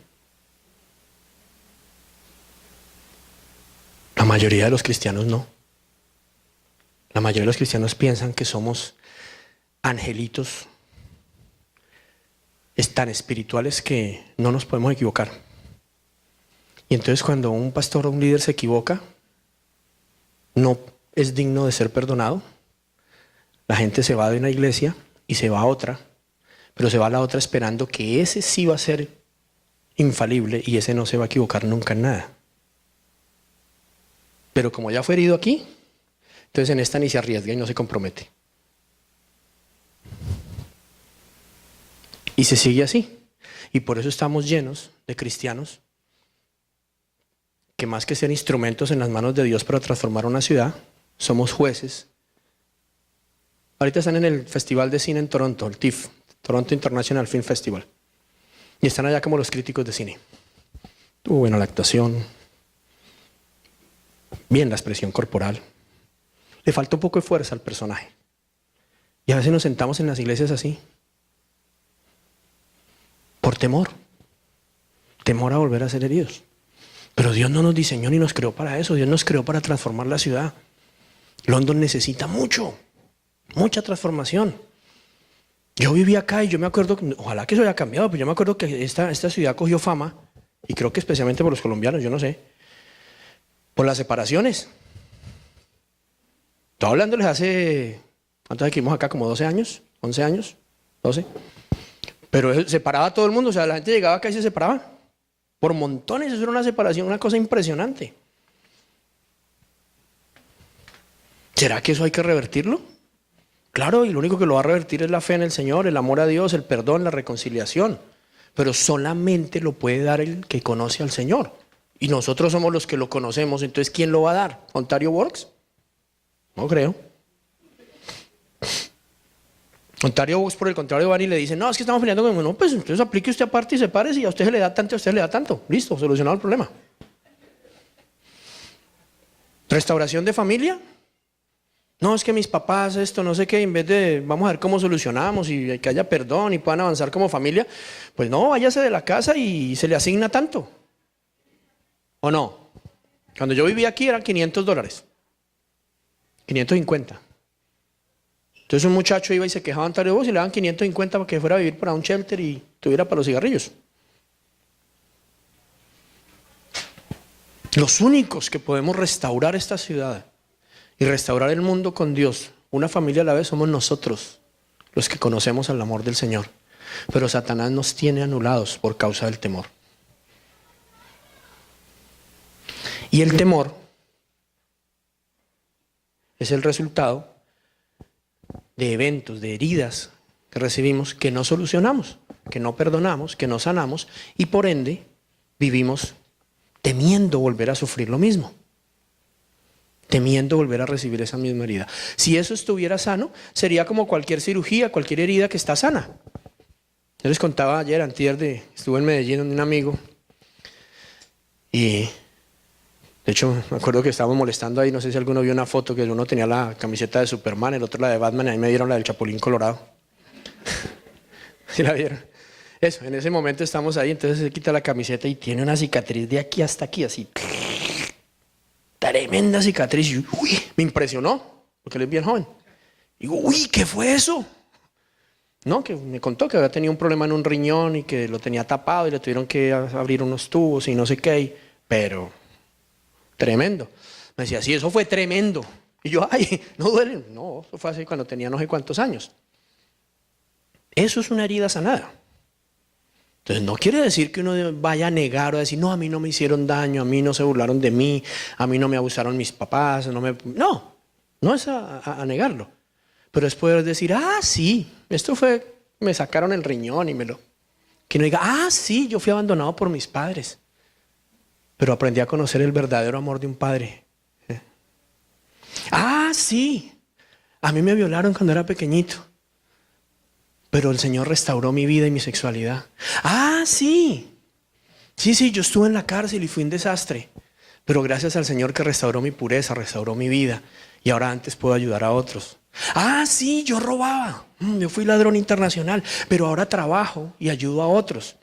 La mayoría de los cristianos no. La mayoría de los cristianos piensan que somos angelitos tan espirituales que no nos podemos equivocar. Y entonces cuando un pastor o un líder se equivoca, no es digno de ser perdonado. La gente se va de una iglesia y se va a otra, pero se va a la otra esperando que ese sí va a ser infalible y ese no se va a equivocar nunca en nada. Pero como ya fue herido aquí, entonces en esta ni se arriesga y no se compromete. Y se sigue así. Y por eso estamos llenos de cristianos que más que ser instrumentos en las manos de Dios para transformar una ciudad, somos jueces. Ahorita están en el Festival de Cine en Toronto, el TIFF, Toronto International Film Festival. Y están allá como los críticos de cine. Tuvo buena la actuación, bien la expresión corporal. Le falta un poco de fuerza al personaje. Y a veces nos sentamos en las iglesias así. Por temor. Temor a volver a ser heridos. Pero Dios no nos diseñó ni nos creó para eso. Dios nos creó para transformar la ciudad. London necesita mucha transformación. Yo vivía acá y yo me acuerdo, ojalá que eso haya cambiado, pero yo me acuerdo que esta ciudad cogió fama, y creo que especialmente por los colombianos, yo no sé, por las separaciones. Estoy hablándoles hace, ¿cuántos que vivimos acá? ¿Como 12 años? ¿11 años? ¿12? Pero eso separaba a todo el mundo, o sea, la gente llegaba acá y se separaba. Por montones, eso era una separación, una cosa impresionante. ¿Será que eso hay que revertirlo? Claro, y lo único que lo va a revertir es la fe en el Señor, el amor a Dios, el perdón, la reconciliación. Pero solamente lo puede dar el que conoce al Señor. Y nosotros somos los que lo conocemos, entonces ¿quién lo va a dar? ¿Ontario Works? No creo. Ontario Works, por el contrario, van y le dicen, no, es que estamos peleando con... No, pues entonces aplique usted aparte y sepárese y a usted se le da tanto, a usted le da tanto. Listo, solucionado el problema. ¿Restauración de familia? No, es que mis papás esto, no sé qué, en vez de vamos a ver cómo solucionamos y que haya perdón y puedan avanzar como familia, pues no, váyase de la casa y se le asigna tanto. ¿O no? Cuando yo vivía aquí eran $500, 550. Entonces un muchacho iba y se quejaba en Ontario Bus y le daban 550 para que fuera a vivir para un shelter y tuviera para los cigarrillos. Los únicos que podemos restaurar esta ciudad y restaurar el mundo con Dios, una familia a la vez, somos nosotros, los que conocemos el amor del Señor. Pero Satanás nos tiene anulados por causa del temor. Y el temor es el resultado de eventos, de heridas que recibimos que no solucionamos, que no perdonamos, que no sanamos y por ende vivimos temiendo volver a sufrir lo mismo. Temiendo volver a recibir esa misma herida. Si eso estuviera sano, sería como cualquier cirugía, cualquier herida que está sana. Yo les contaba ayer, estuve en Medellín con un amigo y de hecho me acuerdo que estábamos molestando ahí, no sé si alguno vio una foto que uno tenía la camiseta de Superman, el otro la de Batman y ahí me dieron la del Chapulín Colorado. ¿Sí la vieron? Eso, en ese momento estamos ahí, entonces se quita la camiseta y tiene una cicatriz de aquí hasta aquí, así. Tremenda cicatriz. Y, uy, me impresionó, porque él es bien joven. Digo, uy, ¿qué fue eso? No, que me contó que había tenido un problema en un riñón y que lo tenía tapado y le tuvieron que abrir unos tubos y no sé qué. Pero, tremendo. Me decía, sí, eso fue tremendo. Y yo, ay, no duele. No, eso fue así cuando tenía no sé cuántos años. Eso es una herida sanada. Entonces no quiere decir que uno vaya a negar o a decir, no, a mí no me hicieron daño, a mí no se burlaron de mí, a mí no me abusaron mis papás, no es a negarlo. Pero es poder decir, sí, esto fue, me sacaron el riñón y que no diga, sí, yo fui abandonado por mis padres, pero aprendí a conocer el verdadero amor de un padre. Sí, a mí me violaron cuando era pequeñito. Pero el Señor restauró mi vida y mi sexualidad. Sí, yo estuve en la cárcel y fui un desastre. Pero gracias al Señor que restauró mi pureza, restauró mi vida. Y ahora antes puedo ayudar a otros. Sí, yo robaba. Yo fui ladrón internacional. Pero ahora trabajo y ayudo a otros.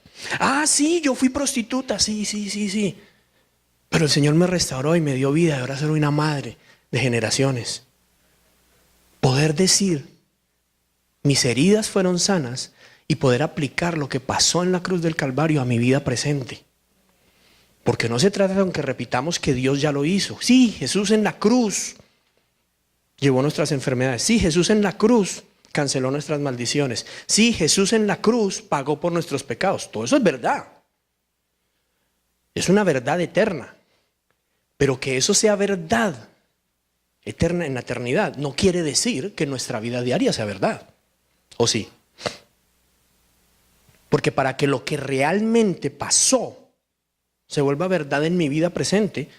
Sí, yo fui prostituta. Sí. Pero el Señor me restauró y me dio vida. Y ahora soy una madre de generaciones. Poder decir, mis heridas fueron sanas y poder aplicar lo que pasó en la cruz del Calvario a mi vida presente. Porque no se trata de aunque repitamos que Dios ya lo hizo. Sí, Jesús en la cruz llevó nuestras enfermedades. Sí, Jesús en la cruz canceló nuestras maldiciones. Sí, Jesús en la cruz pagó por nuestros pecados. Todo eso es verdad. Es una verdad eterna. Pero que eso sea verdad eterna en la eternidad no quiere decir que nuestra vida diaria sea verdad. ¿O sí? Porque para que lo que realmente pasó se vuelva verdad en mi vida presente,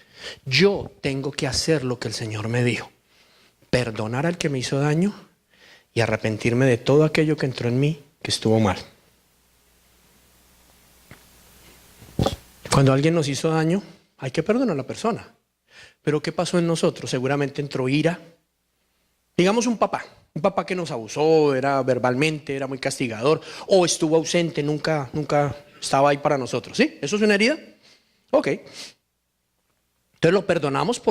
yo tengo que hacer lo que el Señor me dijo. Perdonar al que me hizo daño y arrepentirme de todo aquello que entró en mí que estuvo mal. Cuando alguien nos hizo daño, hay que perdonar a la persona. Pero ¿qué pasó en nosotros? Seguramente entró ira. Digamos un papá que nos abusó, era verbalmente, era muy castigador, o estuvo ausente, nunca estaba ahí para nosotros. ¿Sí? ¿Eso es una herida? Ok. Entonces lo perdonamos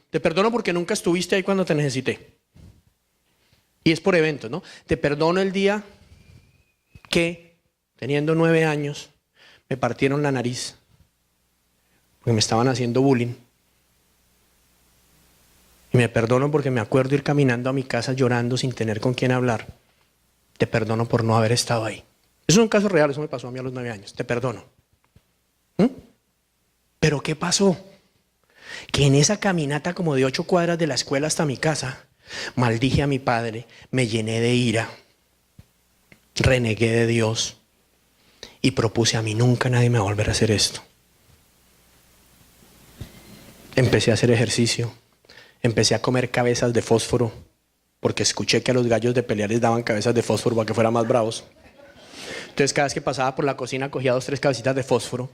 te perdono porque nunca estuviste ahí cuando te necesité. Y es por eventos, ¿no? Te perdono el día que, teniendo 9 años, me partieron la nariz porque me estaban haciendo bullying. Y me perdono porque me acuerdo ir caminando a mi casa llorando sin tener con quién hablar. Te perdono por no haber estado ahí. Eso es un caso real, eso me pasó a mí a los 9 años. Te perdono. Pero ¿qué pasó? Que en esa caminata como de 8 cuadras de la escuela hasta mi casa, maldije a mi padre, me llené de ira, renegué de Dios y propuse a mí nunca nadie me va a volver a hacer esto. Empecé a hacer ejercicio, empecé a comer cabezas de fósforo, porque escuché que a los gallos de pelea les daban cabezas de fósforo para que fueran más bravos. Entonces cada vez que pasaba por la cocina cogía 2 o 3 cabecitas de fósforo.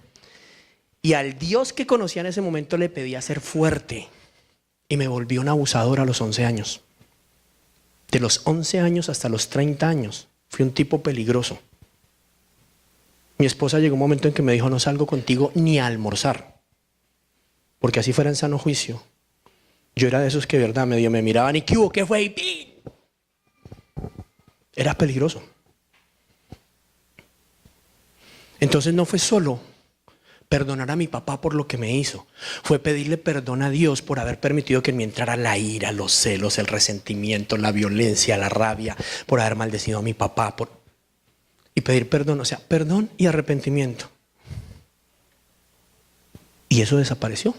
Y al Dios que conocía en ese momento le pedía ser fuerte. Y me volví un abusador a los 11 años. De los 11 años hasta los 30 años. Fui un tipo peligroso. Mi esposa llegó un momento en que me dijo, no salgo contigo ni a almorzar. Porque así fuera en sano juicio. Yo era de esos que de verdad medio me miraban y ¿qué hubo? ¿Qué fue? Era peligroso. Entonces no fue solo perdonar a mi papá por lo que me hizo. Fue pedirle perdón a Dios por haber permitido que en mí entrara la ira, los celos, el resentimiento, la violencia, la rabia, por haber maldecido a mi papá. Y pedir perdón, o sea, perdón y arrepentimiento. Y eso desapareció.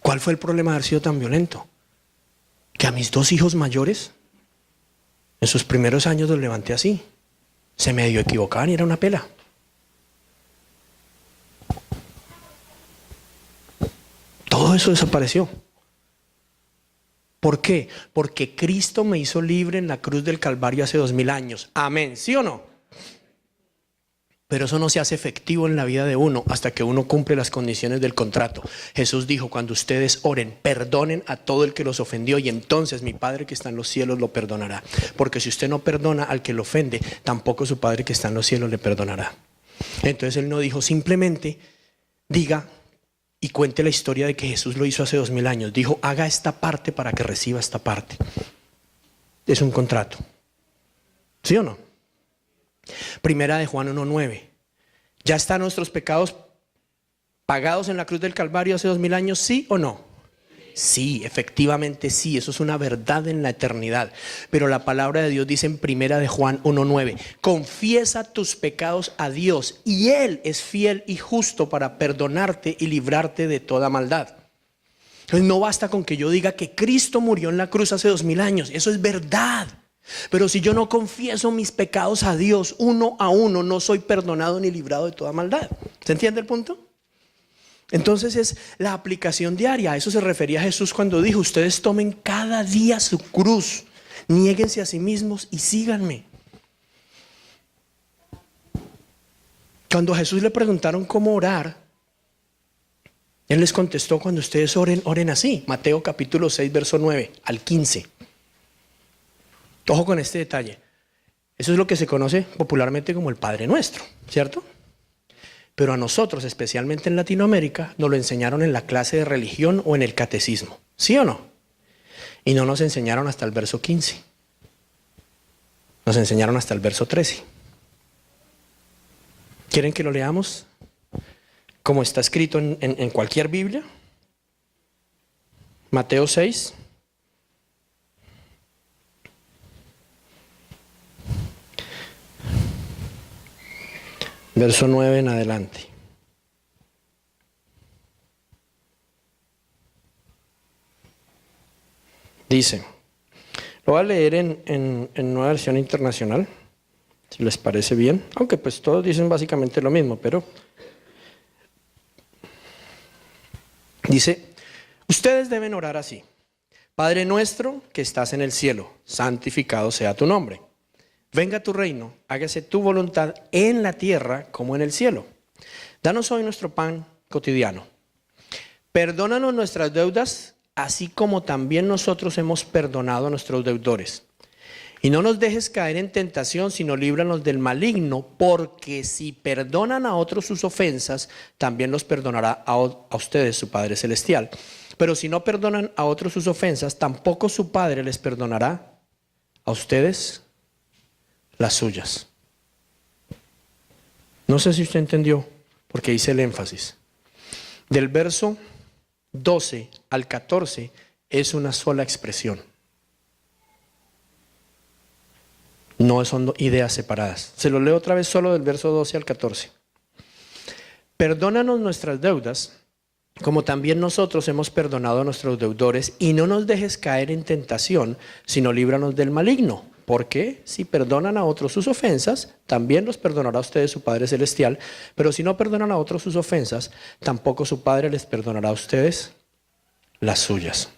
¿Cuál fue el problema de haber sido tan violento? Que a mis 2 hijos mayores, en sus primeros años los levanté así. Se medio equivocaban y era una pela. Todo eso desapareció. ¿Por qué? Porque Cristo me hizo libre en la cruz del Calvario hace 2000 años. Amén, ¿sí o no? Pero eso no se hace efectivo en la vida de uno hasta que uno cumple las condiciones del contrato. Jesús dijo, cuando ustedes oren, perdonen a todo el que los ofendió y entonces mi Padre que está en los cielos lo perdonará. Porque si usted no perdona al que lo ofende, tampoco su Padre que está en los cielos le perdonará. Entonces él no dijo simplemente, diga y cuente la historia de que Jesús lo hizo hace 2000 años. Dijo, haga esta parte para que reciba esta parte. Es un contrato. ¿Sí o no? Primera de Juan 1:9. ¿Ya están nuestros pecados pagados en la cruz del Calvario hace 2000 años? ¿Sí o no? Sí, efectivamente sí. Eso es una verdad en la eternidad. Pero la palabra de Dios dice en Primera de Juan 1:9. Confiesa tus pecados a Dios y Él es fiel y justo para perdonarte y librarte de toda maldad. Entonces no basta con que yo diga que Cristo murió en la cruz hace 2000 años. Eso es verdad. Pero si yo no confieso mis pecados a Dios uno a uno, no soy perdonado ni librado de toda maldad. ¿Se entiende el punto? Entonces es la aplicación diaria. A eso se refería Jesús cuando dijo, ustedes tomen cada día su cruz, niéguense a sí mismos y síganme. Cuando a Jesús le preguntaron cómo orar, Él les contestó, cuando ustedes oren, oren así. Mateo capítulo 6, verso 9 al 15. Ojo con este detalle. Eso es lo que se conoce popularmente como el Padre Nuestro, ¿cierto? Pero a nosotros, especialmente en Latinoamérica, nos lo enseñaron en la clase de religión o en el catecismo. ¿Sí o no? Y no nos enseñaron hasta el verso 15. Nos enseñaron hasta el verso 13. ¿Quieren que lo leamos? Como está escrito en cualquier Biblia. Mateo 6. Verso 9 en adelante. Dice, lo voy a leer en Nueva Versión Internacional, si les parece bien, aunque pues todos dicen básicamente lo mismo, pero dice, ustedes deben orar así: Padre nuestro que estás en el cielo, santificado sea tu nombre. Venga tu reino, hágase tu voluntad en la tierra como en el cielo. Danos hoy nuestro pan cotidiano. Perdónanos nuestras deudas, así como también nosotros hemos perdonado a nuestros deudores. Y no nos dejes caer en tentación, sino líbranos del maligno, porque si perdonan a otros sus ofensas, también los perdonará a ustedes su Padre Celestial. Pero si no perdonan a otros sus ofensas, tampoco su Padre les perdonará a ustedes las suyas. No sé si usted entendió, porque hice el énfasis. Del verso 12 al 14 es una sola expresión. No son ideas separadas. Se lo leo otra vez solo del verso 12 al 14. Perdónanos nuestras deudas, como también nosotros hemos perdonado a nuestros deudores, y no nos dejes caer en tentación, sino líbranos del maligno. Porque si perdonan a otros sus ofensas, también los perdonará a ustedes su Padre Celestial. Pero si no perdonan a otros sus ofensas, tampoco su Padre les perdonará a ustedes las suyas.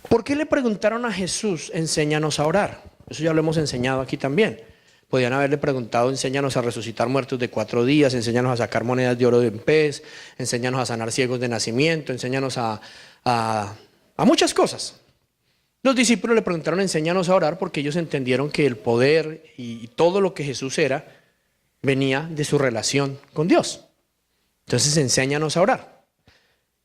¿Por qué le preguntaron a Jesús, enséñanos a orar? Eso ya lo hemos enseñado aquí también. Podían haberle preguntado, enséñanos a resucitar muertos de 4 días, enséñanos a sacar monedas de oro de un pez, enséñanos a sanar ciegos de nacimiento, enséñanos a muchas cosas. Los discípulos le preguntaron, enséñanos a orar, porque ellos entendieron que el poder y todo lo que Jesús era venía de su relación con Dios. Entonces, enséñanos a orar.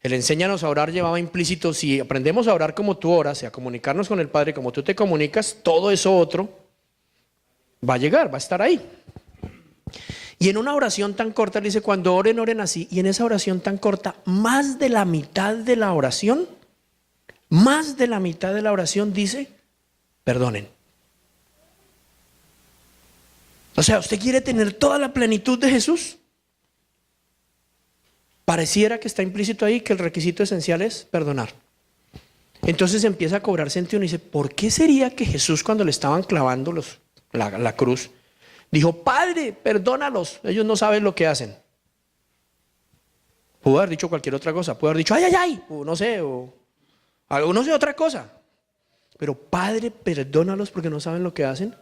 El enséñanos a orar llevaba implícito, si aprendemos a orar como tú oras, y a comunicarnos con el Padre como tú te comunicas, todo eso otro va a llegar, va a estar ahí. Y en una oración tan corta, le dice, cuando oren, oren así. Y en esa oración tan corta, más de la mitad de la oración dice, perdonen. O sea, ¿usted quiere tener toda la plenitud de Jesús? Pareciera que está implícito ahí que el requisito esencial es perdonar. Entonces empieza a cobrar sentido y dice, ¿por qué sería que Jesús, cuando le estaban clavando la cruz, dijo, Padre, perdónalos, ellos no saben lo que hacen? Pudo haber dicho cualquier otra cosa, pudo haber dicho, ay, ay, ay, o no sé, otra cosa. Pero Padre, perdónalos porque no saben lo que hacen.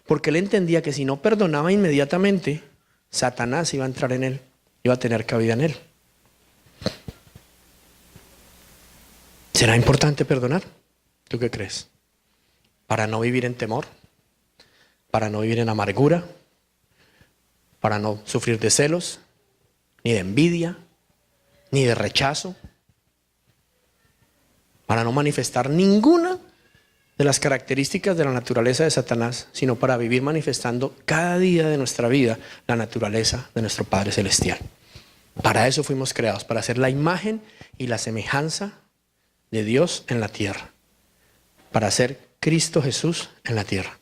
Porque él entendía que si no perdonaba inmediatamente, Satanás iba a entrar en él, iba a tener cabida en él. ¿Será importante perdonar? ¿Tú qué crees? Para no vivir en temor, para no vivir en amargura, para no sufrir de celos, ni de envidia, ni de rechazo, para no manifestar ninguna de las características de la naturaleza de Satanás, sino para vivir manifestando cada día de nuestra vida la naturaleza de nuestro Padre Celestial. Para eso fuimos creados, para ser la imagen y la semejanza de Dios en la tierra, para ser Cristo Jesús en la tierra.